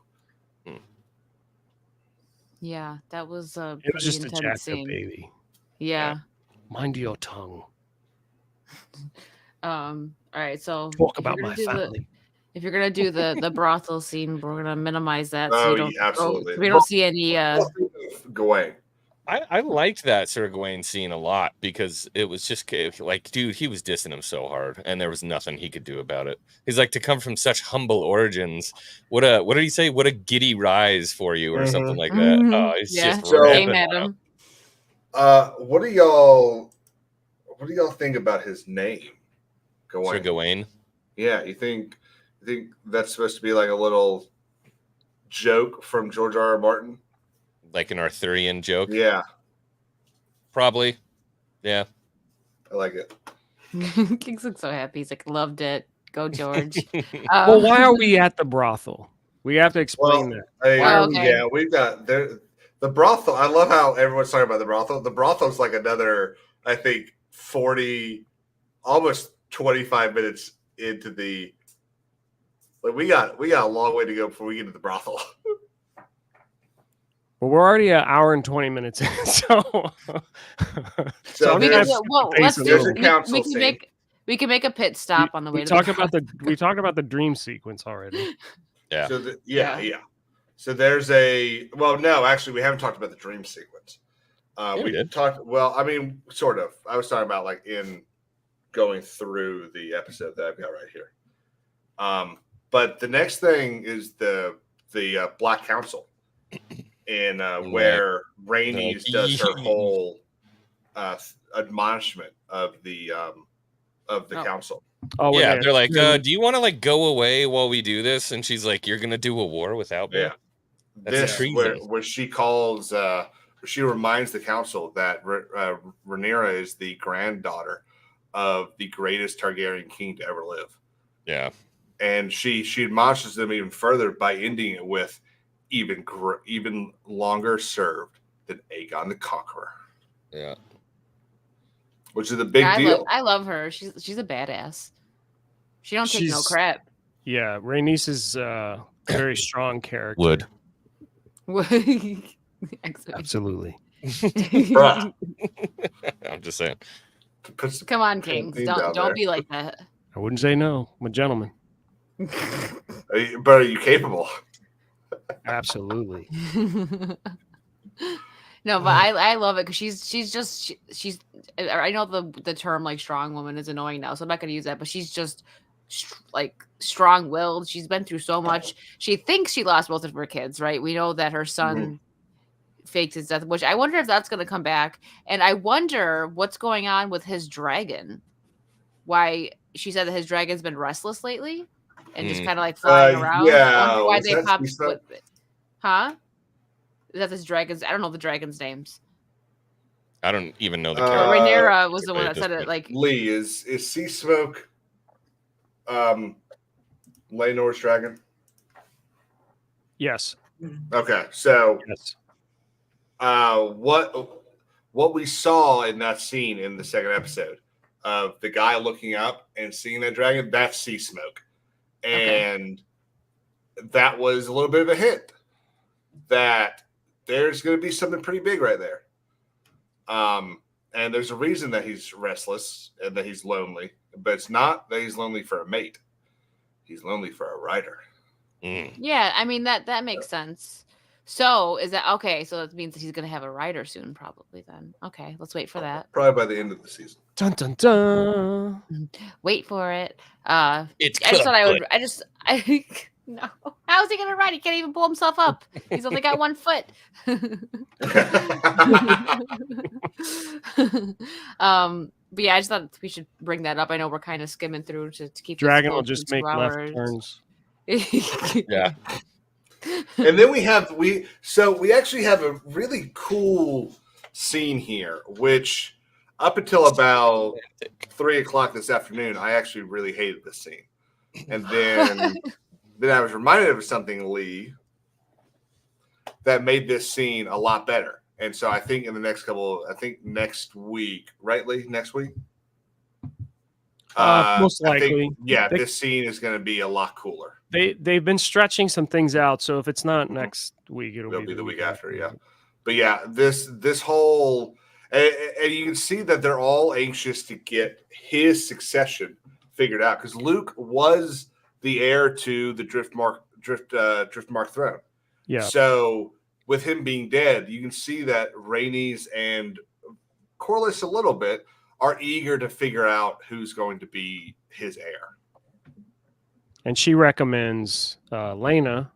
Yeah, that was a It was pretty just a intense jacked up scene. baby. Yeah. Mind your tongue. All right. So Talk if about you're my gonna do family. if you're gonna do the brothel scene, we're gonna minimize that Oh, so you don't yeah, absolutely. so we don't see any Gawain. I liked that Sir Gawain scene a lot because it was just like, dude, he was dissing him so hard, and there was nothing he could do about it. He's like, to come from such humble origins, what did he say? What a giddy rise for you, or something like that. Mhm. Oh, he's Yeah. just So- aim ripping at on him. What do y'all think about his name? Gawain. Sir Gawain. Yeah, you think that's supposed to be like a little joke from George R.R. Martin? Like an Arthurian joke, Yeah, probably. Yeah. I like it. Kings looks so happy. He's like, loved it. Go George. Well, why are we at the brothel? We have to explain that. okay. Yeah, we've got the brothel. I love how everyone's talking about the brothel. The brothel's like another, I think, 40, almost 25 minutes into the. Like we got a long way to go before we get to the brothel. Well, we're already an hour and 20 minutes in, so there's a council scene. We can make a pit stop on the way. We talked about the dream sequence already. Yeah. So So there's actually we haven't talked about the dream sequence. We did. Sort of. I was talking about like in going through the episode that I've got right here. But the next thing is the Black Council, in where Rhaenys does her whole admonishment of the council. Oh yeah, they're like, do you want to like go away while we do this? And she's like, you're gonna do a war without me. Yeah, that's where she calls. She reminds the council that Rhaenyra is the granddaughter of the greatest Targaryen king to ever live. Yeah. And she admonishes them even further by ending it with even longer served than Aegon the Conqueror. Yeah. Which is a big deal. I love her. She's a badass. She don't take no crap. Yeah, Rhaenys is a very strong character. Would. Absolutely. I'm just saying. Come on, Kings. Don't be like that. I wouldn't say no. I'm a gentleman. But are you capable? Absolutely. No, but I love it because she's I know the term like strong woman is annoying now, so I'm not going to use that, but she's just like strong-willed. She's been through so much. She thinks she lost both of her kids, right? We know that her son faked his death, which I wonder if that's going to come back, and I wonder what's going on with his dragon. Why she said that his dragon's been restless lately and just kind of like flying around. Yeah, why they popped with it? Huh? Is that this dragon's? I don't know the dragon's names. I don't even know the character. Rhaenyra was the one that said it. Like Lee is Sea Smoke, Laenor's dragon. Yes. Okay, so yes. What we saw in that scene in the second episode of the guy looking up and seeing that dragon, that's Sea Smoke, and that was a little bit of a hint that there's going to be something pretty big right there. And there's a reason that he's restless and that he's lonely, but it's not that he's lonely for a mate. He's lonely for a rider. Yeah, I mean that makes sense. So is that okay? So that means that he's going to have a rider soon, probably. Then okay, let's wait for that. Probably by the end of the season. Dun dun dun. Wait for it. It's. I just thought I would. No. How's he gonna ride? He can't even pull himself up. He's only got 1 foot. But yeah, I just thought we should bring that up. I know we're kind of skimming through to keep. Dragon will just make left turns. Yeah. And then we actually have a really cool scene here, which up until about 3:00 this afternoon, I actually really hated this scene. And then I was reminded of something, Lee, that made this scene a lot better. And so I think next week, right, Lee? Next week? Most likely. This scene is going to be a lot cooler. They've been stretching some things out, so if it's not next week, it'll be the week after, yeah. But yeah, this whole and you can see that they're all anxious to get his succession figured out because Luke was the heir to the Driftmark throne. Yeah. So with him being dead, you can see that Rhaenys and Corlys a little bit are eager to figure out who's going to be his heir. And she recommends Rhaenyra,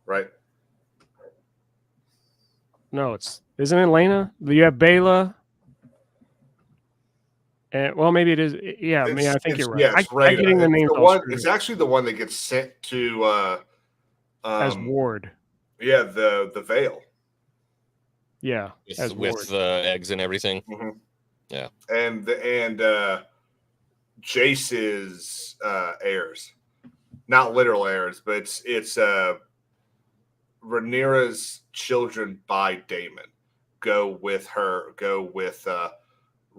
right? No, isn't it Lena? You have Bela. And well, maybe it is. Yeah, I think you're right. Yeah, I'm getting the names. It's actually the one that gets sent to as Ward. Yeah, the Vale. Yeah, with the eggs and everything. Mm-hmm. Yeah, and Jace's heirs, not literal heirs, but it's Rhaenyra's children by Daemon go with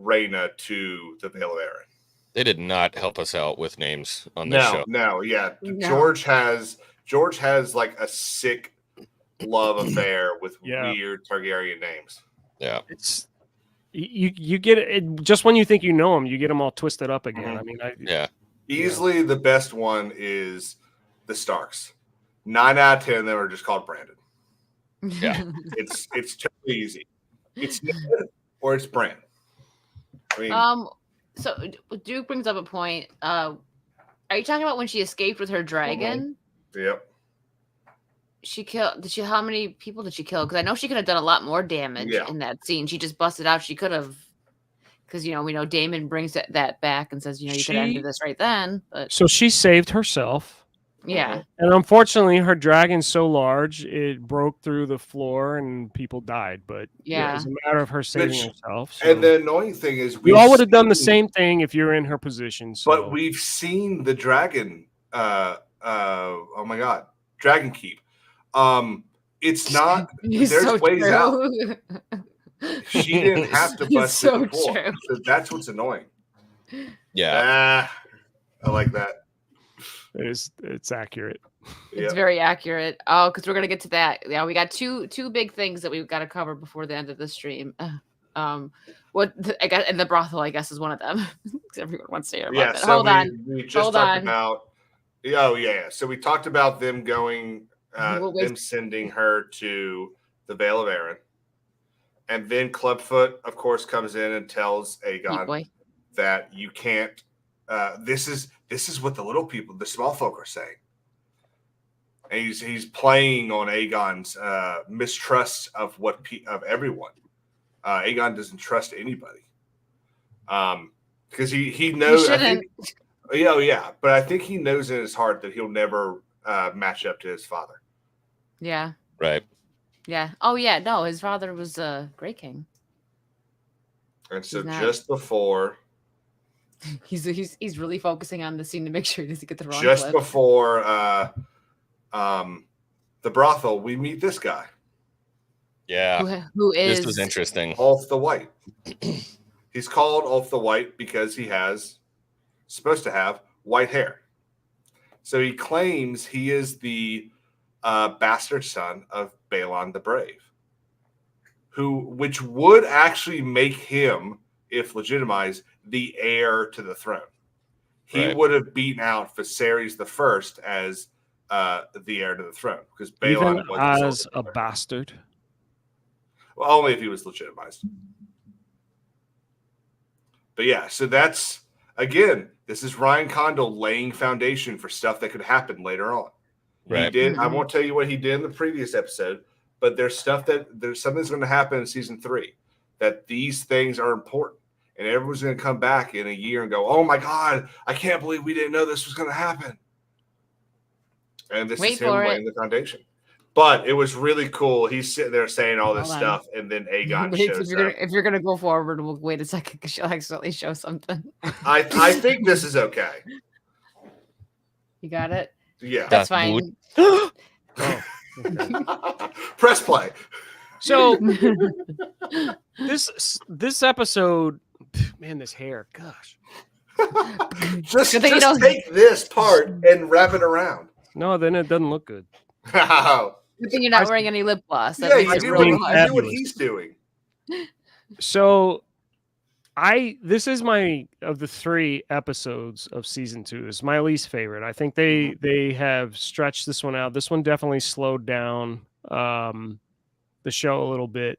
Rhaenyra to the Vale of Arryn. They did not help us out with names on this show. No. George has like a sick love affair with weird Targaryen names. Yeah, it's you get it just when you think you know them, you get them all twisted up again. I mean, easily the best one is the Starks. 9 out of 10 of them are just called Brandon. Yeah, it's totally easy. It's Ned or it's Bran. I mean, so Duke brings up a point. Are you talking about when she escaped with her dragon? Yep. How many people did she kill? Because I know she could have done a lot more damage in that scene. She just busted out. She could have, because we know Daemon brings that back and says, you could have ended this right then. But so she saved herself. Yeah. And unfortunately, her dragon's so large, it broke through the floor and people died. But it's a matter of her saving herself. So. And the annoying thing is, we all would have done the same thing if you're in her position. So. But we've seen the dragon. Oh my God, Dragon Keep. It's not. There's so ways true. out. She didn't have to bust so it before. true. So that's what's annoying. Yeah. I like that. It's accurate. It's very accurate. Oh, because we're gonna get to that. Yeah, we got two big things that we've got to cover before the end of the stream. I guess, and the brothel, I guess, is one of them. Everyone wants to hear about that. So Hold on. We just talked about. So we talked about them going, them sending her to the Vale of Arryn, and then Clubfoot, of course, comes in and tells Aegon that you can't. This is what the little people, the small folk, are saying. And he's playing on Aegon's mistrust of of everyone. Aegon doesn't trust anybody. Because he knows. But I think he knows in his heart that he'll never match up to his father. Yeah. Right. Yeah. Oh yeah. No, his father was a Grey King. And so just before. He's really focusing on the scene to make sure he doesn't get the wrong just clip. Before the brothel, we meet this guy. Yeah. Who is this was interesting. Ulf the White. He's called Ulf the White because he supposed to have white hair. So he claims he is the bastard son of Balon the Brave, which would actually make him, if legitimized, the heir to the throne. He would have beaten out Viserys the First as the heir to the throne, because Balon was as a bastard. Well, only if he was legitimized. But yeah, so that's again, this is Ryan Condal laying foundation for stuff that could happen later on. Right. He did. I won't tell you what he did in the previous episode, but there's something that's going to happen in season 3 that these things are important. And everyone's going to come back in a year and go, oh, my God, I can't believe we didn't know this was going to happen. And this is him laying the foundation. But it was really cool. He's sitting there saying all this stuff, and then Aegon shows up. If you're going to go forward, we'll wait a second because she'll accidentally show something. I think this is okay. You got it? Yeah. That's fine. Press play. So this episode, man, this hair, gosh. just take this part and wrap it around. No, then it doesn't look good. Good thing you're not wearing any lip gloss. Yeah, you do what he's doing. So this is of the 3 episodes of season 2. This is my least favorite. I think they have stretched this one out. This one definitely slowed down the show a little bit.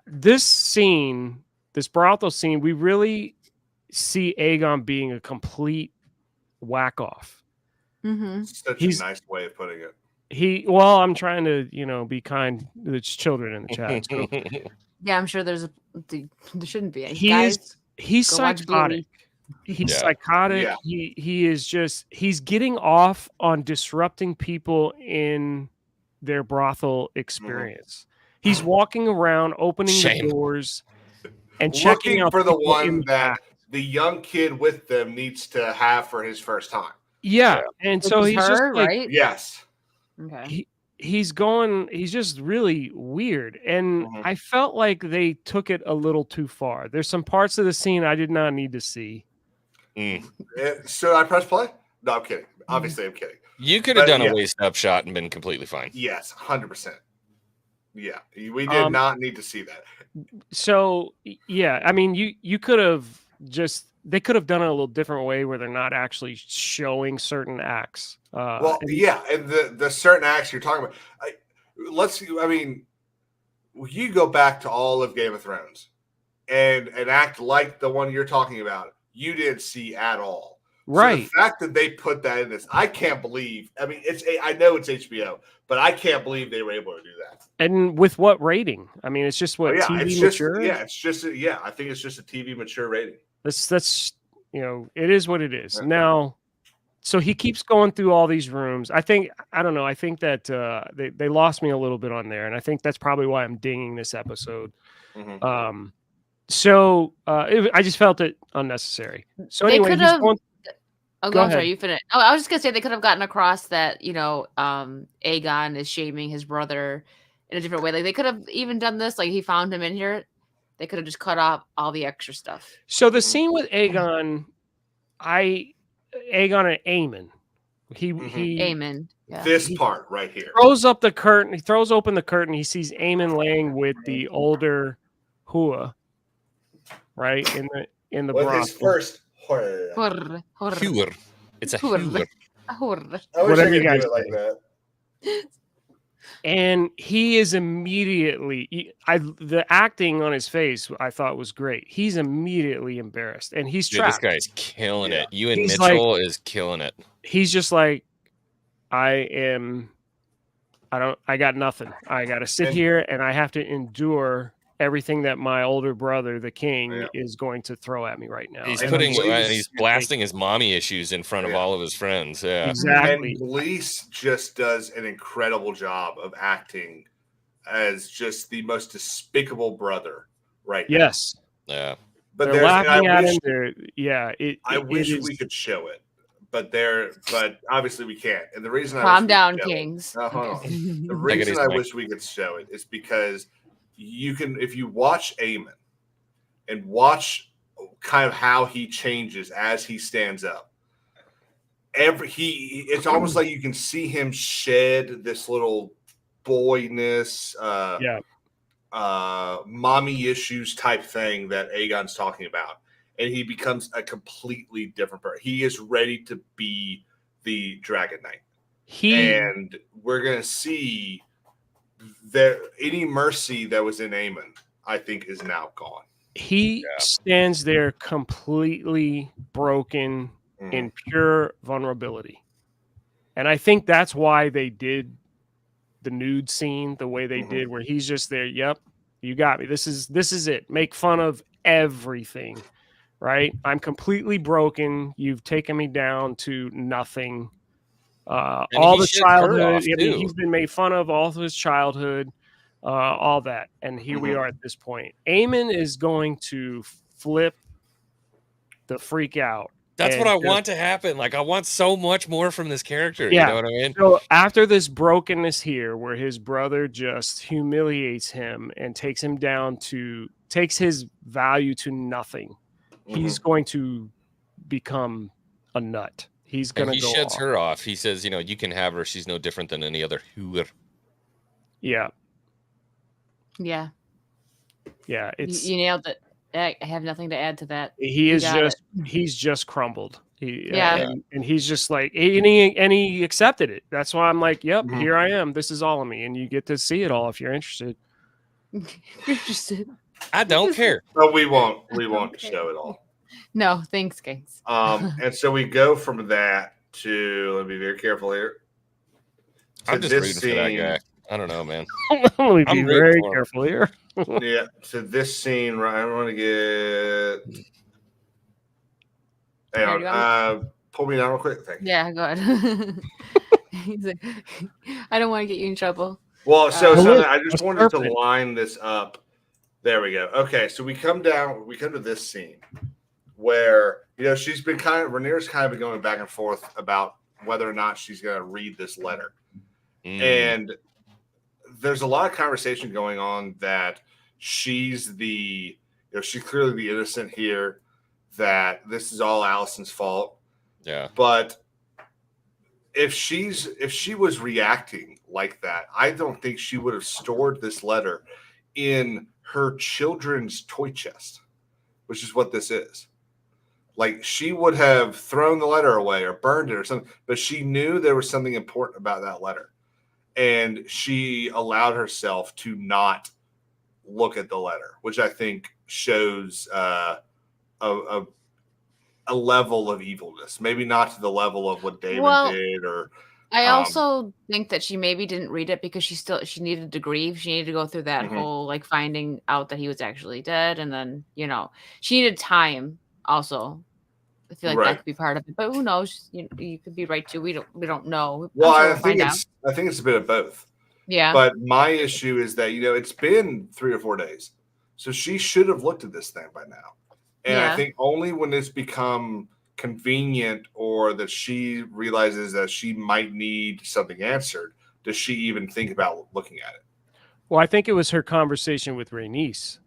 This scene, this brothel scene, we really see Aegon being a complete whack off. Mm-hmm. Such a nice way of putting it. I'm trying to, be kind. There's children in the chat. So. Yeah, I'm sure there shouldn't be. He's psychotic. He's psychotic. Yeah. He is he's getting off on disrupting people in their brothel experience. He's walking around, opening the doors and checking out for the one that the young kid with them needs to have for his first time. Yeah. And so he's her, just like, right? Yes. Okay. he's just really weird. And I felt like they took it a little too far. There's some parts of the scene I did not need to see. So I press play? No, I'm kidding. Obviously, I'm kidding. You could have done a waist up shot and been completely fine. Yes, 100%. Yeah, we did not need to see that. So, yeah, I mean, you could have they could have done it a little different way where they're not actually showing certain acts. And the certain acts you're talking about, you go back to all of Game of Thrones and an act like the one you're talking about, you didn't see at all. Right. So the fact that they put that in this, I can't believe. I mean, I know it's HBO, but I can't believe they were able to do that. And with what rating? I mean, it's just what TV mature. I think it's just a TV mature rating. That's it is what it is. Now, so he keeps going through all these rooms. I think that they lost me a little bit on there, and I think that's probably why I'm dinging this episode. I just felt it unnecessary. So anyway, sorry, you finished. Oh, I was just gonna say they could have gotten across that Aegon is shaming his brother in a different way. Like they could have even done this. Like he found him in here. They could have just cut off all the extra stuff. So the scene with Aegon, Aegon and Aemond. Aemond. Yeah. This part right here. Throws up the curtain. He throws open the curtain. He sees Aemond laying with the older Hua, right in the brothel. His first. Hur. It's a hur. Whatever you guys do it like that. And he is immediately, the acting on his face, I thought was great. He's immediately embarrassed, and he's trapped. This guy's killing it. Ewan Mitchell is killing it. He's just like, I got nothing. I got to sit here, and I have to endure everything that my older brother, the king, is going to throw at me right now. He's blasting his mommy issues in front of all of his friends. Yeah, exactly. And Blease just does an incredible job of acting as just the most despicable brother right now. Yes. Yeah. But they're laughing at him. I wish we could show it. But obviously we can't. And the reason calm down, Kings. The reason I wish we could show it is because you can, if you watch Aemond and watch kind of how he changes as he stands up, it's almost like you can see him shed this little boyness, mommy issues type thing that Aegon's talking about, and he becomes a completely different person. He is ready to be the Dragon Knight, and we're gonna see that any mercy that was in Aemond, I think, is now gone. He stands there completely broken in pure vulnerability. And I think that's why they did the nude scene the way they did, where he's just there. Yep, you got me. This is it. Make fun of everything, right? I'm completely broken. You've taken me down to nothing. All the childhood, he's been made fun of all of his childhood, all that, and here we are at this point. Aemond is going to flip the freak out. That's what I want to happen. Like, I want so much more from this character. Yeah. You know what I mean? So after this brokenness here, where his brother just humiliates him and takes his value to nothing, he's going to become a nut. He sheds her off. He says, you can have her. She's no different than any other hur. Yeah. Yeah. Yeah. It's you nailed it. I have nothing to add to that. He's just crumbled. And he's just like, and he accepted it. That's why I'm like, yep, here I am. This is all of me. And you get to see it all if you're interested. I don't care. But we won't show it all. No, thanks, Kings. And so we go from that to, let me be very careful here. I'm just rooting for that guy. I don't know, man. I'm be very careful here. Yeah. So this scene, right? I want to get. Hang on. Pull me down real quick. Thank you. Yeah, go ahead. He's like, I don't want to get you in trouble. Well, so I just wanted to line this up. There we go. Okay, so we come to this scene where, she's been Rhaenyra's kind of been going back and forth about whether or not she's going to read this letter. And there's a lot of conversation going on that she's she's clearly the innocent here, that this is all Allison's fault. Yeah. But if she was reacting like that, I don't think she would have stored this letter in her children's toy chest, which is what this is. Like, she would have thrown the letter away or burned it or something, but she knew there was something important about that letter. And she allowed herself to not look at the letter, which I think shows a level of evilness. Maybe not to the level of what Daemon did, or I also think that she maybe didn't read it because she needed to grieve. She needed to go through that whole like finding out that he was actually dead, and then she needed time also. I feel like that could be part of it, but who knows? You could be right too. We don't know. Well, I think it's a bit of both. Yeah. But my issue is that it's been 3 or 4 days, so she should have looked at this thing by now. And I think only when it's become convenient or that she realizes that she might need something answered does she even think about looking at it. Well, I think it was her conversation with Rhaenys.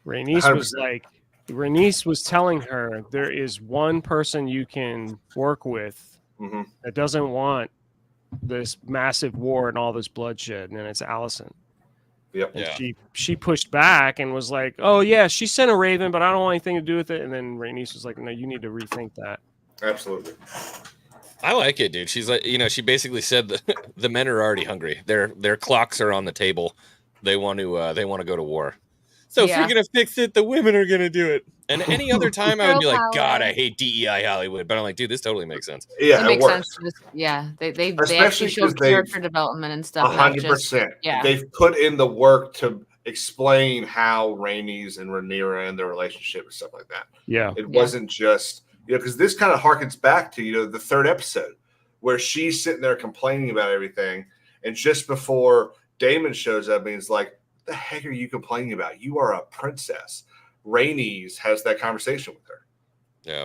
Rhaenys was telling her there is one person you can work with that doesn't want this massive war and all this bloodshed, and it's Alicent. Yep. And she pushed back and was like, "Oh yeah, she sent a raven, but I don't want anything to do with it." And then Rhaenys was like, "No, you need to rethink that." Absolutely. I like it, dude. She's like, she basically said the men are already hungry. Their clocks are on the table. They want to go to war. So if we're gonna fix it, the women are gonna do it. And any other time, I would be like, God, I hate DEI Hollywood. But I'm like, dude, this totally makes sense. Yeah, it makes sense. They actually showed character development and stuff. 100%. Yeah, they've put in the work to explain how Rhaenys and Rhaenyra and their relationship and stuff like that. Yeah, it wasn't just because this kind of harkens back to the 3rd episode where she's sitting there complaining about everything, and just before Daemon shows up and he's like, "The heck are you complaining about? You are a princess." Rhaenys has that conversation with her. Yeah.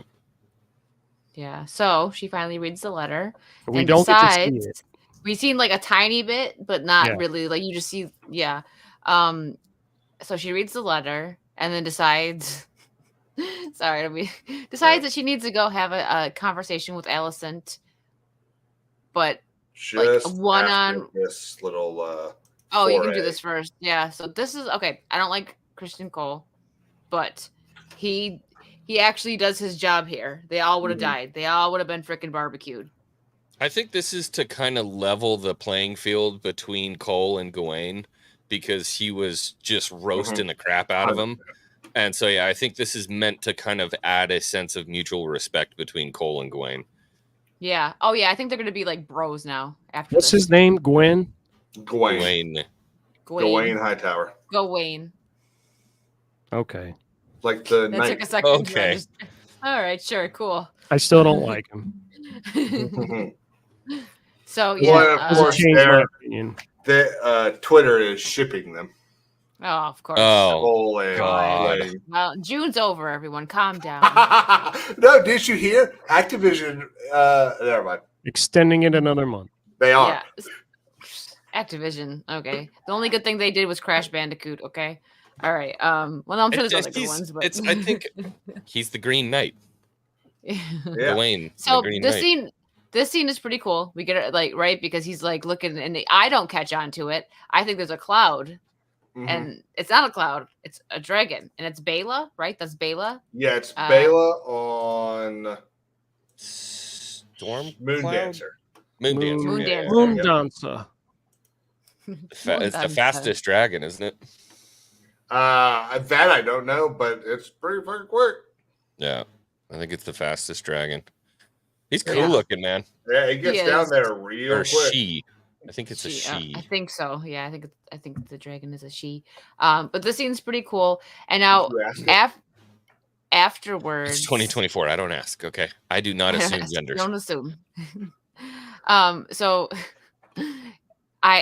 Yeah. So she finally reads the letter. We don't get to see it. We've seen like a tiny bit, but not really. Like you just see, so she reads the letter and then decides. Decides that she needs to go have a conversation with Alicent, but just like one on this little. You can do this first. Yeah. So this is okay. I don't like Christian Cole, but he actually does his job here. They all would have died. They all would have been freaking barbecued. I think this is to kind of level the playing field between Cole and Gawain because he was just roasting the crap out of him. And so, I think this is meant to kind of add a sense of mutual respect between Cole and Gawain. Yeah. Oh, yeah. I think they're going to be like bros now. After What's his name? Gawain Hightower. Gawain. Okay. Like the that took a second. Okay. All right. Sure. Cool. I still don't like him. So of course, change my opinion. Twitter is shipping them. Oh, of course. Oh, God. Well, June's over, everyone. Calm down. No, did you hear? Activision, never mind. Extending it another month. They are. Yeah. Activision. Okay. The only good thing they did was Crash Bandicoot. Okay. All right. Well, no, I'm sure there's other good ones, but I think he's the Green Knight. Gawain. So this scene is pretty cool. We get it right because he's like looking, and I don't catch on to it. I think there's a cloud. And it's not a cloud, it's a dragon, and it's Bela, right? That's Bela. Yeah, it's Bela on Storm Moon Cloud? Dancer. Moon Dancer. Moon Dancer. It's the fastest dragon, isn't it? That I don't know, but it's pretty fucking quick. Yeah, I think it's the fastest dragon. He's cool looking, man. Yeah, he gets down there real quick. She. I think it's a she. I think so. Yeah, I think the dragon is a she. But this scene's pretty cool. And now afterwards, it's 2024. I don't ask. Okay, I do not assume genders. Don't assume. So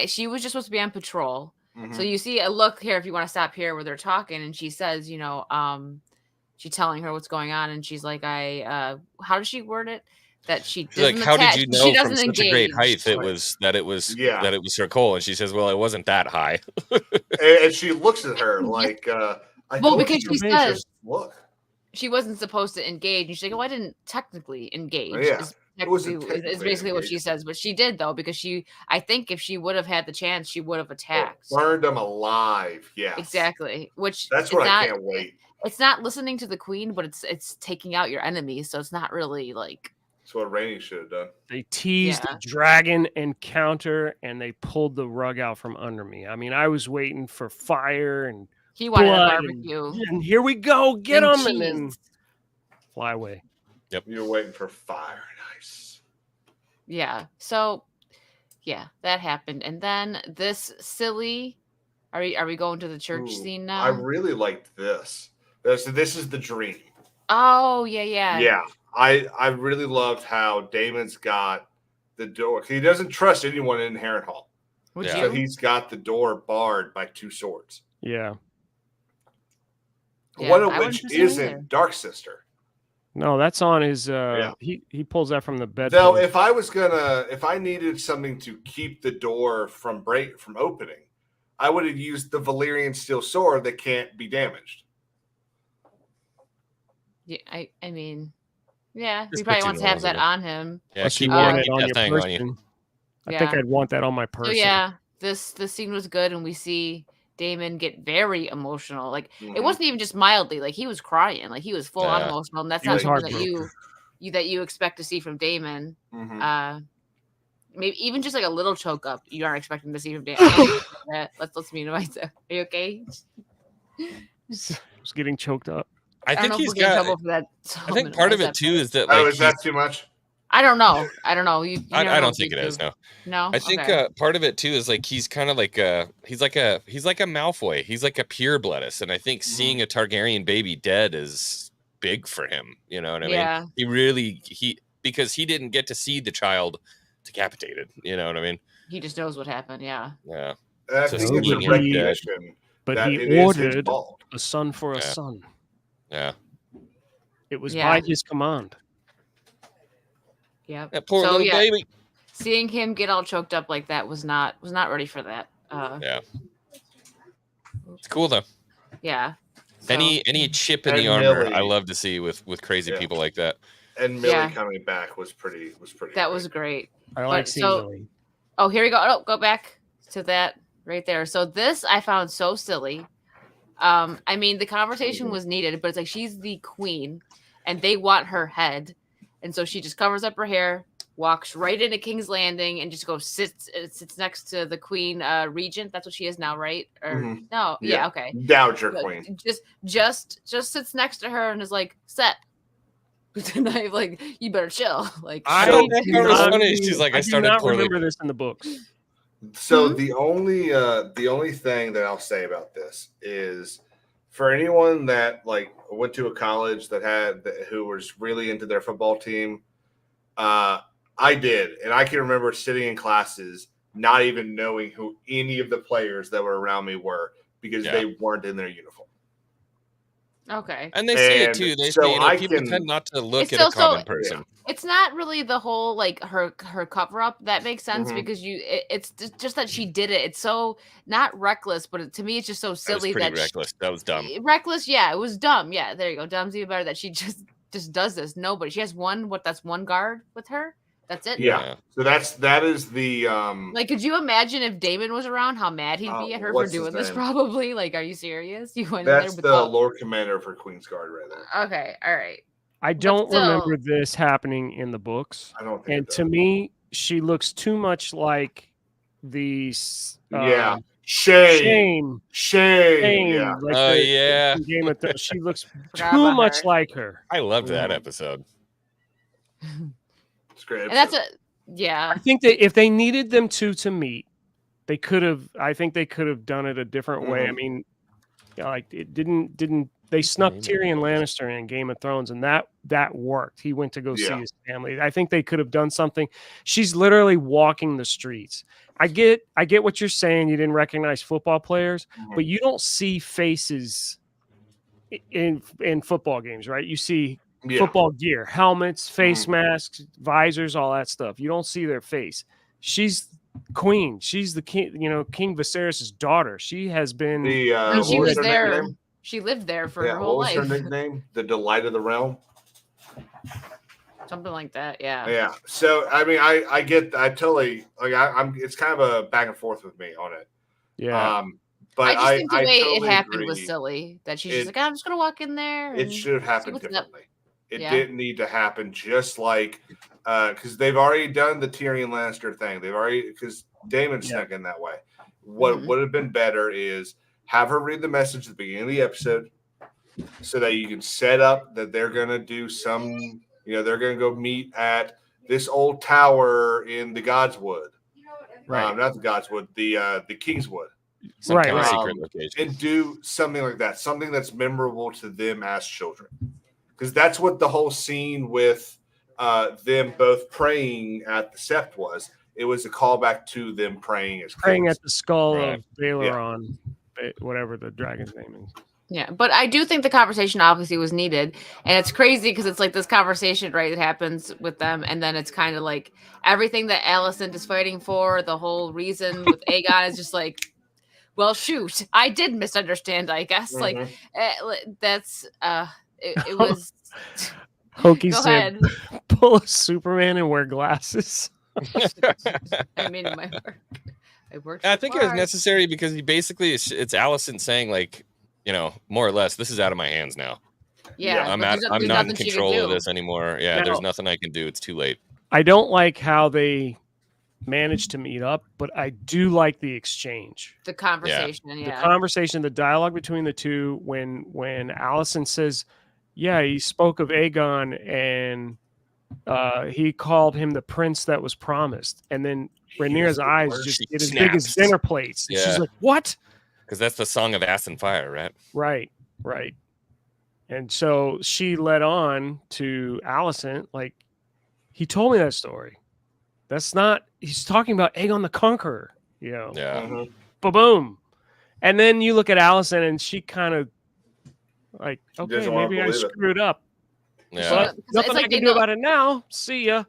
she was just supposed to be on patrol. So you see a look here if you want to stop here where they're talking, and she says, she's telling her what's going on, and she's like, how does she word it? that she She's like, doesn't how did attach. you She know from doesn't such a great engage. height it was that it was her goal? And she says, well, it wasn't that high. And she looks at her like, I well, told because you she says just look. she wasn't supposed to engage. And she's like, oh, I didn't technically engage. Yeah. Is basically what she says. But she did, though, because I think if she would have had the chance, she would have attacked. Burned them alive. Yeah. Exactly. Which that's what I can't wait. It's not listening to the queen, but it's taking out your enemies. So it's not really like. That's what Rhaenyra should have done. They teased the dragon encounter, and they pulled the rug out from under me. I mean, I was waiting for fire and he wanted a barbecue. And here we go. Get them. And then fly away. Yep. You're waiting for fire. Nice. Yeah. So, yeah, that happened. And then this silly... Are we going to the church scene now? I really liked this. This is the dream. Oh, yeah. Yeah. I really loved how Daemon's got the door. He doesn't trust anyone in Harrenhal. So he's got the door barred by 2 swords. Yeah. One of which isn't Dark Sister. No, that's on his he pulls that from the bed. Though if I needed something to keep the door from opening, I would have used the Valyrian steel sword that can't be damaged. Yeah, I mean, yeah, he probably wants to have that on him. Yeah, keep it on your person. I think I'd want that on my person. So yeah, this scene was good, and we see Daemon get very emotional. Like it wasn't even just mildly. Like he was crying. Like he was full on emotional, and that's not something that you expect to see from Daemon. Maybe even just like a little choke up, you aren't expecting to see from Daemon. Let's minimize that. Are you okay? Just getting choked up. I think he's got trouble for that. I think part of it too is that is that too much? I don't know. I don't think it is. No. I think part of it too is like he's kind of like he's like a Malfoy. He's like a purebloodist, and I think seeing a Targaryen baby dead is big for him. You know what I mean? Because he didn't get to see the child decapitated. You know what I mean? He just knows what happened. Yeah. Yeah. So seeing him dead, but he ordered a son for a son. Yeah. It was by his command. Yeah. That poor little baby. Seeing him get all choked up like that was not ready for that. It's cool though. Yeah. So, any chip in the armor, I love to see with crazy people like that. And Millie coming back was pretty. That was great. I like seeing Millie. Oh, here we go. Oh, go back to that right there. So this I found so silly. I mean, the conversation was needed, but it's like she's the queen, and they want her head, and so she just covers up her hair, walks right into King's Landing, and just goes sits next to the queen regent. That's what she is now, right? Or no? Yeah, okay. Dowager queen. Just sits next to her and is like, set. And I like, you better chill. Like, she's like, I started not remember this in the books. So the only thing that I'll say about this is, for anyone that like went to a college who was really into their football team, I did, and I can remember sitting in classes not even knowing who any of the players that were around me were because they weren't in their uniform. Okay. And they see it too. They say people tend not to look at a common person. Yeah. It's not really the whole like her cover up that makes sense because it's just that she did it. It's so not reckless, but to me it's just so silly that reckless. That was dumb. Reckless, yeah, it was dumb. Yeah, there you go. Dumb's even better that she just does this. Nobody. She has one guard with her. That's it. Yeah. So that is the like, could you imagine if Daemon was around, how mad he'd be at her for doing this? Probably. Like, are you serious? You went That's in there the Lord Commander for Queen's Guard right there. Okay, all right. I don't remember this happening in the books. I don't think. And to me, she looks too much like the Shame. Yeah. Like Game of Thrones. She looks too much like her. I loved that episode. It's great. And that's I think that if they needed them to meet, they could have. I think they could have done it a different way. I mean, like it didn't. They snuck Tyrion Lannister in Game of Thrones, and that worked. He went to go see his family. I think they could have done something. She's literally walking the streets. I get what you're saying. You didn't recognize football players, but you don't see faces in football games, right? You see football gear, helmets, face masks, visors, all that stuff. You don't see their face. She's queen. She's the king. King Viserys' daughter. She has been. When she was there. Nickname? She lived there for her whole life. What was her nickname? The Delight of the Realm. Something like that, yeah. Yeah. So I mean, I totally like. It's kind of a back and forth with me on it. Yeah. But I just think the way totally it happened agree. Was silly. That she's just like, I'm just gonna walk in there. It should have happened differently. It didn't need to happen. Just like because they've already done the Tyrion Lannister thing. Because Daemon snuck in that way. What would have been better is have her read the message at the beginning of the episode, so that you can set up that they're gonna do some. They're going to go meet at this old tower in the Godswood. Right. Not the Godswood, the Kingswood. Right. Kind of secret location. And do something like that. Something that's memorable to them as children. Because that's what the whole scene with them both praying at the Sept was. It was a callback to them praying as praying kids. At the skull of Baelor whatever the dragon's name is. Yeah, but I do think the conversation obviously was needed, and it's crazy because it's like this conversation, right, that happens with them, and then it's kind of like everything that Alicent is fighting for, the whole reason with Aegon is just like, well, shoot, I did misunderstand, I guess. Like that's it was. Hokey said, "Pull a Superman and wear glasses." I mean, my work. I think it was necessary because he basically it's Alicent saying like. More or less, this is out of my hands now. Yeah, I'm not in control of this anymore. Yeah, there's nothing I can do. It's too late. I don't like how they managed to meet up, but I do like the exchange. The conversation, The conversation, the dialogue between the two when Alicent says, yeah, he spoke of Aegon and he called him the prince that was promised. And then Rhaenyra's eyes just get as big as dinner plates. Yeah. She's like, what? Because that's the song of Ass and Fire, right? Right. And so she led on to Alicent, like, he told me that story. That's not, he's talking about Aegon the Conqueror, Yeah. Ba-boom. And then you look at Alicent and she kind of like, okay, maybe I screwed up. Yeah. But nothing I can do about it now. See ya.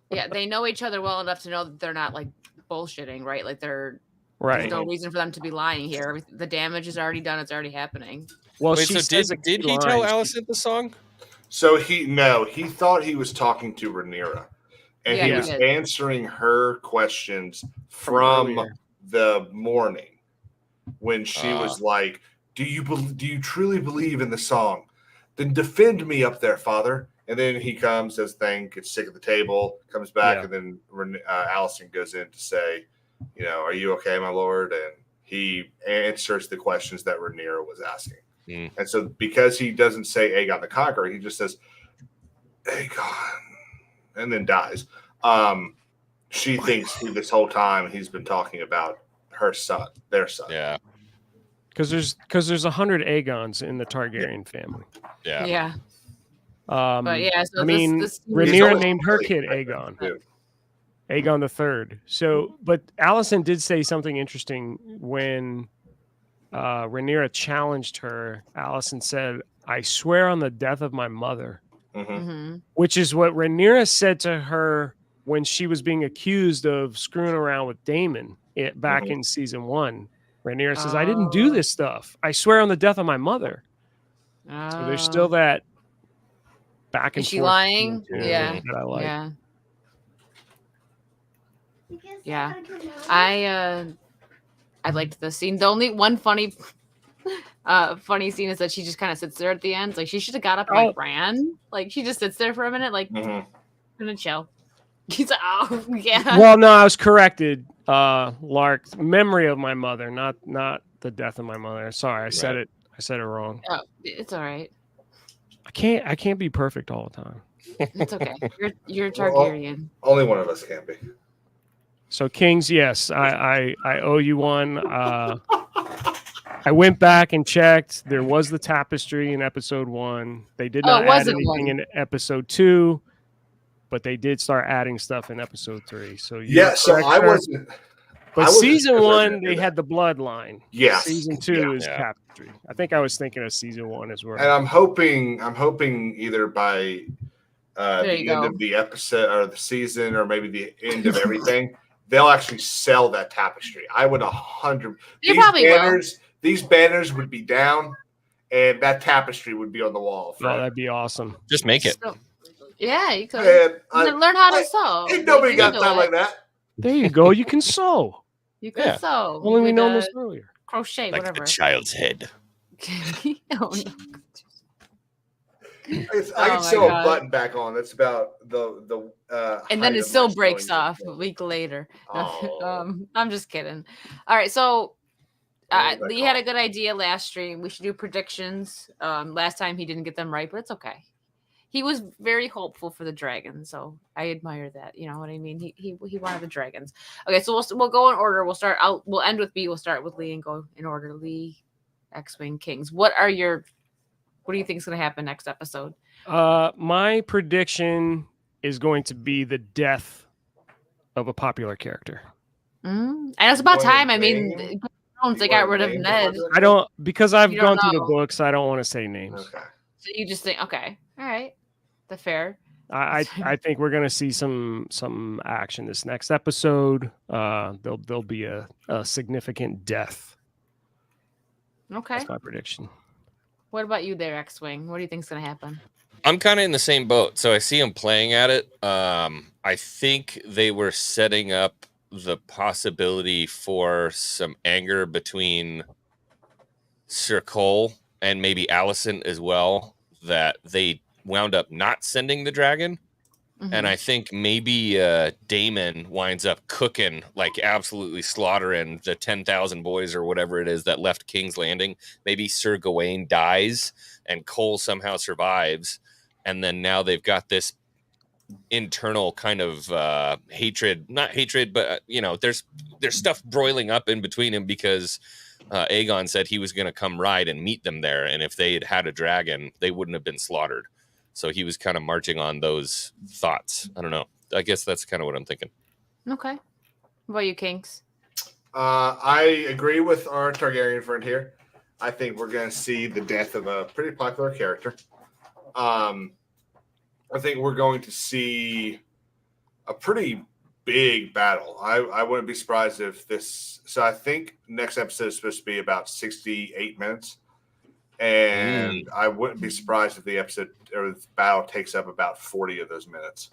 Yeah, they know each other well enough to know that they're not like bullshitting, right? Like they're right. There's no reason for them to be lying here. The damage is already done. It's already happening. Well, wait, so did he tell Alicent the song? So he thought he was talking to Rhaenyra, and he was answering her questions from the morning when she was like, "Do you truly believe in the song? Then defend me up there, Father." And then he comes, does thing, gets sick at the table, comes back, and then Alicent goes in to say, are you okay, my lord? And he answers the questions that Rhaenyra was asking. And so because he doesn't say Aegon the Conqueror, he just says Aegon and then dies. She thinks this whole time he's been talking about her son, their son. Yeah. Because there's 100 Aegons in the Targaryen family. Yeah. Yeah. But yeah, so Rhaenyra named her kid Aegon. Aegon the Third. So, but Alicent did say something interesting when Rhaenyra challenged her. Alicent said, "I swear on the death of my mother," which is what Rhaenyra said to her when she was being accused of screwing around with Daemon back in season 1. Rhaenyra says, "I didn't do this stuff. I swear on the death of my mother." So there's still that back and forth. Is she lying? Yeah. That I like. Yeah. Yeah, I liked the scene. The only one funny scene is that she just kind of sits there at the end. Like she should have got up and like ran. Like she just sits there for a minute, like gonna chill. He's like, oh yeah. Well, no, I was corrected. Lark, memory of my mother, not the death of my mother. Sorry, I said it. I said it wrong. Oh, it's all right. I can't be perfect all the time. It's okay. You're Targaryen. Only one of us can be. So Kings, yes, I owe you one. I went back and checked. There was the tapestry in episode 1. They did not add anything in episode 2, but they did start adding stuff in episode 3. So so But season 1, they had the bloodline. Yes. Season 2 is tapestry. I think I was thinking of season 1 as well. And I'm hoping either by the end of the episode or the season, or maybe the end of everything, they'll actually sell that tapestry. I would 100. These banners would be down, and that tapestry would be on the wall. Oh, that'd be awesome. Just make it. Yeah, you could learn how to sew. Ain't nobody got time like that. There you go. You can sew. You can sew. Only we know this earlier. Crochet, like whatever. A child's head. Oh, no. I can sew a button back on. That's about the and then it still breaks off a week later. Oh. I'm just kidding. All right, so Lee had a good idea last stream. We should do predictions. Last time he didn't get them right, but it's okay. He was very hopeful for the dragons, so I admire that. You know what I mean? He wanted the dragons. Okay, so we'll go in order. We'll end with B. We'll start with Lee and go in order. Lee, X-Wing, Kings. What do you think is going to happen next episode? My prediction is going to be the death of a popular character. And it's about time. I mean, they got rid of Ned. Because I've gone through the books, I don't want to say names. Okay. So you just think, okay, all right, the fair. I think we're gonna see some action this next episode. There'll be a significant death. Okay, that's my prediction. What about you there, X-Wing? What do you think's gonna happen? I'm kind of in the same boat, so I see him playing at it. I think they were setting up the possibility for some anger between Sir Cole and maybe Alicent as well, that they wound up not sending the dragon. Mm-hmm. And I think maybe Daemon winds up cooking, like absolutely slaughtering the 10,000 boys or whatever it is that left King's Landing. Maybe Sir Gawain dies and Cole somehow survives. And then now they've got this internal kind of hatred, not hatred, but there's stuff broiling up in between him because Aegon said he was going to come ride and meet them there. And if they had had a dragon, they wouldn't have been slaughtered. So he was kind of marching on those thoughts. I don't know. I guess that's kind of what I'm thinking. Okay. What about you, Kings? I agree with our Targaryen friend here. I think we're going to see the death of a pretty popular character. I think we're going to see a pretty big battle. I wouldn't be surprised if this. So I think next episode is supposed to be about 68 minutes. And I wouldn't be surprised if the episode or the battle takes up about 40 of those minutes.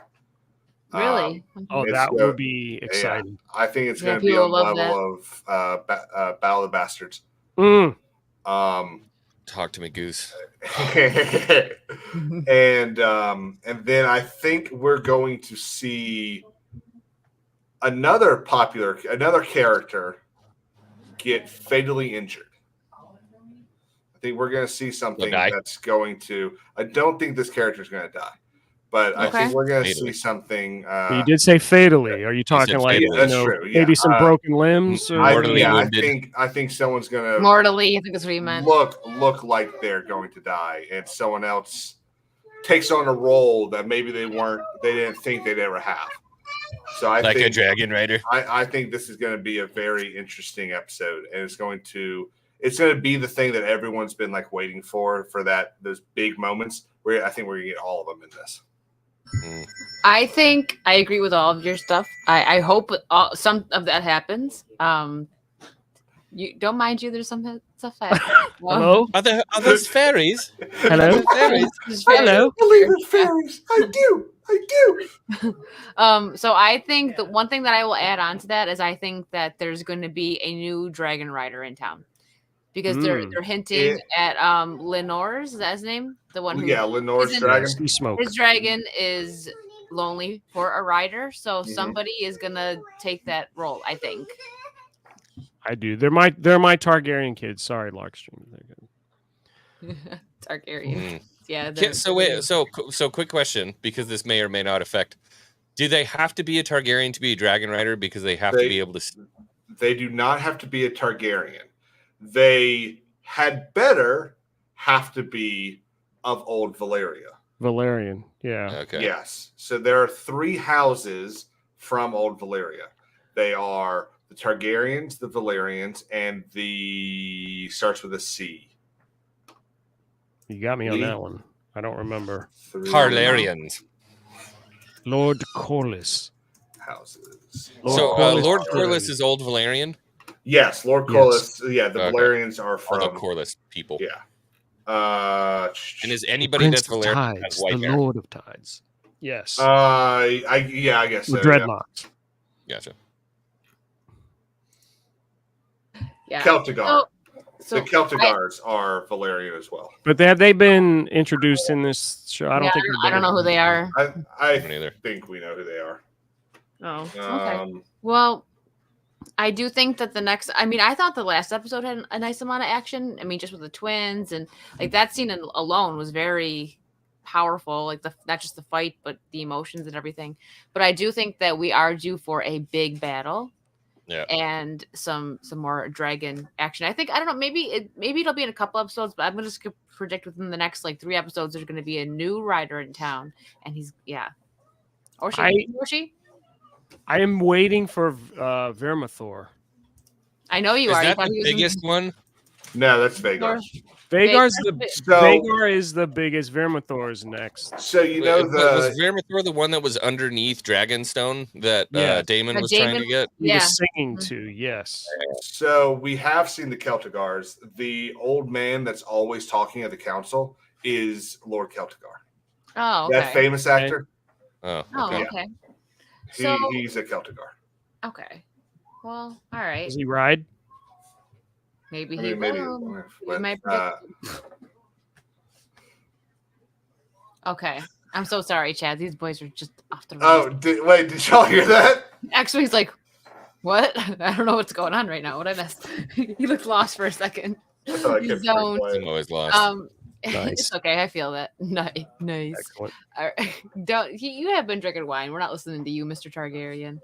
Really? That would be exciting. Yeah, I think it's going to be on the level of Battle of the Bastards. Talk to me, Goose. And then I think we're going to see another character get fatally injured. I think we're going to see something that's going to. I don't think this character is going to die, but I think we're going to see something. You did say fatally. Are you talking like true. Maybe some broken limbs? Or... I think someone's going to mortally. I think that's what he meant. Look like they're going to die, and someone else takes on a role that maybe they didn't think they'd ever have. So I think a dragon rider. I think this is going to be a very interesting episode, and it's going to be the thing that everyone's been like waiting for those big moments where I think we're gonna get all of them in this. I think I agree with all of your stuff. I hope some of that happens. You don't mind you. There's some stuff happening. Hello? Are those fairies? Hello? Fairies. Hello? I believe in fairies. I do. So I think the one thing that I will add on to that is I think that there's going to be a new dragon rider in town. Because they're hinting at Lenore's, is that his name? The one who Lenore's dragon. His dragon is lonely for a rider, so somebody is gonna take that role, I think. I do. They're my Targaryen kids. Sorry, Larkstream. Targaryen. Yeah. So quick question, because this may or may not affect. Do they have to be a Targaryen to be a dragon rider? Because they have to be able to. They do not have to be a Targaryen. They had better have to be of old Valyria. Valerian, yeah. Okay. Yes. So there are 3 houses from old Valyria. They are the Targaryens, the Valerians, and the starts with a C. You got me on that one. I don't remember. Targaryens. Lord Corlys. Houses. Lord Corlys is Old Valerian? Yes, Lord Corlys. Yes. Yeah, the Valerians are from... All the Corlys people. Yeah. And is anybody that's Valerian has white hair? Lord of Tides. Yes. I guess so. Dreadlocks. Yeah. Gotcha. Yeah. Celtigar. The Celtigars are Valerian as well. But have they been introduced in this show? I don't know who they are. I think we know who they are. Oh, okay. Well, I do think that the next... I mean, I thought the last episode had a nice amount of action. I mean, just with the twins and like that scene alone was very powerful. Like not just the fight, but the emotions and everything. But I do think that we are due for a big battle. Yeah, and some more dragon action. I don't know. Maybe it'll be in a couple episodes, but I'm gonna just predict within the next like 3 episodes there's gonna be a new rider in town, and he's or she. I am waiting for Vermithor. I know you are. Is that the biggest one? No, that's Vhagar. Vhagar is the biggest. Vermithor is next. So was Vermithor the one that was underneath Dragonstone that Daemon was trying to get? He was singing to, yes. So we have seen the Celtigars. The old man that's always talking at the council is Lord Celtigar. Oh, okay. That famous actor. Oh, okay. He's a Celtigar. Okay. Well, all right. Does he ride? Maybe he will. Okay. I'm so sorry, Chad. These boys are just off the rails. Did y'all hear that? Actually, he's like, what? I don't know what's going on right now. What I missed? He looked lost for a second. I'm always lost. Nice. It's okay. I feel that. Nice. Excellent. All right. You have been drinking wine. We're not listening to you, Mr. Targaryen.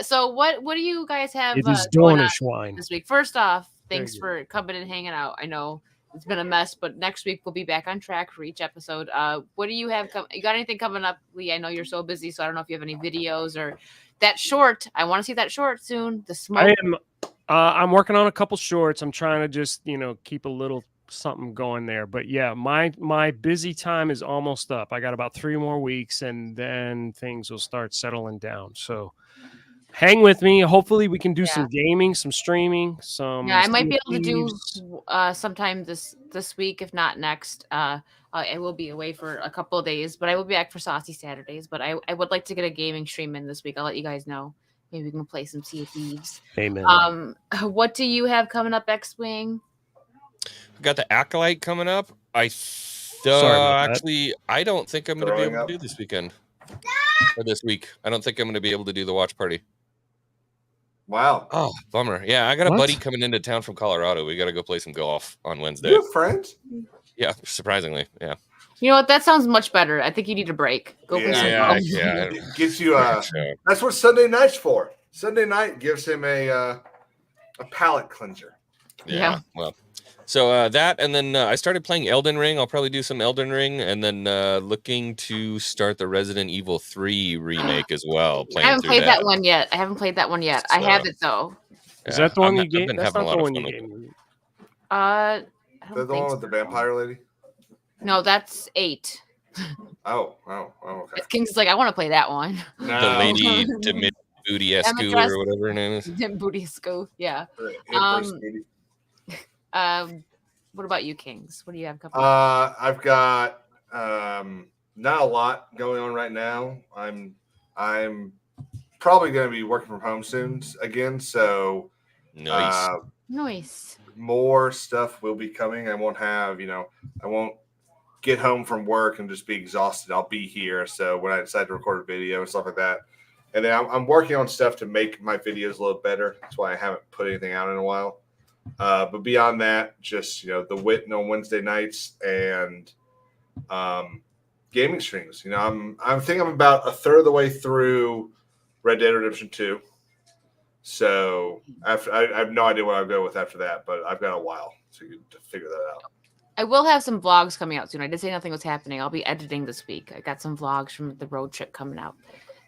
So what do you guys have it is Dornish wine this week? First off, thanks for coming and hanging out. I know it's been a mess, but next week we'll be back on track for each episode. What do you have you got anything coming up, Lee? I know you're so busy, so I don't know if you have any videos or that short. I want to see that short soon. The smoke. I'm working on a couple shorts. I'm trying to just keep a little something going there. But yeah, my busy time is almost up. I got about 3 more weeks and then things will start settling down. So hang with me. Hopefully we can do some gaming, some streaming, some I might be able to do sometime this week, if not next. I will be away for a couple of days, but I will be back for Saucy Saturdays. But I would like to get a gaming stream in this week. I'll let you guys know. Maybe we can play some Sea of Thieves. Amen. What do you have coming up, X-Wing? We got the Acolyte coming up. I don't think I'm going to be able to do this weekend or this week. I don't think I'm going to be able to do the watch party. Wow. Oh, bummer. Yeah, I got a buddy coming into town from Colorado. We got to go play some golf on Wednesday. You have friends? Yeah, surprisingly. Yeah. You know what? That sounds much better. I think you need a break. Go play some golf. Yeah. It gives you that's what Sunday night's for. Sunday night gives him a palate cleanser. Yeah. Well, so that, and then I started playing Elden Ring. I'll probably do some Elden Ring, and then looking to start the Resident Evil 3 remake as well. I haven't played that one yet. So, I have it though. Is that the one you gave? That's not the one you gave me. I Is that the one with the vampire lady? No, that's 8. Oh, okay. King's like, I want to play that one. No. The lady Booty-escu or whatever her name is. Booty-escu, yeah. What about you, Kings? What do you have coming? I've got not a lot going on right now. I'm probably going to be working from home soon again, so nice. More stuff will be coming. I won't have, I won't get home from work and just be exhausted. I'll be here. So when I decide to record a video and stuff like that, and then I'm working on stuff to make my videos a little better. That's why I haven't put anything out in a while. But beyond that, just the Witten on Wednesday nights and gaming streams. I think I'm about a third of the way through Red Dead Redemption 2. So I have no idea what I'll go with after that, but I've got a while to figure that out. I will have some vlogs coming out soon. I did say nothing was happening. I'll be editing this week. I got some vlogs from the road trip coming out.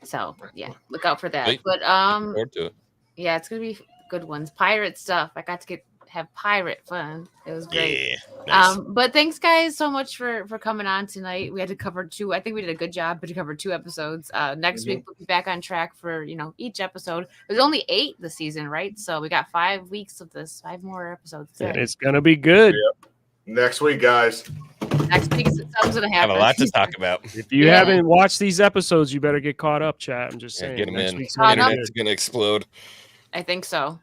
So yeah, look out for that. Wait, but forward to it. yeah, it's gonna be good ones. Pirate stuff. I got to have pirate fun. It was great. Yeah, nice. But thanks guys so much for coming on tonight. We had to cover 2. I think we did a good job to cover 2 episodes. Next week we'll be back on track for each episode. There's only 8 this season, right? So we got 5 weeks of this, 5 more episodes. And it's gonna be good. Yep. Next week, guys. Next week something's gonna Have happen. a lot to talk about. If you haven't watched these episodes, you better get caught up, chat. I'm just saying. Get them in. Caught up. Internet's gonna explode. I think so.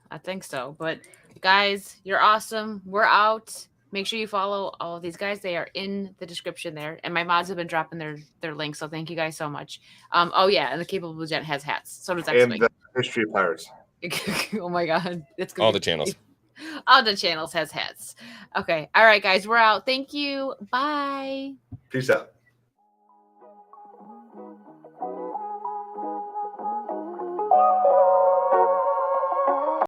But guys, you're awesome. We're out. Make sure you follow all of these guys. They are in the description there. And my mods have been dropping their links. So thank you guys so much. Oh yeah, and the Capable Gent has hats. So does X-Wing. And the History of Pirates. Oh my god. It's All the channels. All the channels has hats. Okay. All right, guys. We're out. Thank you. Bye. Peace out.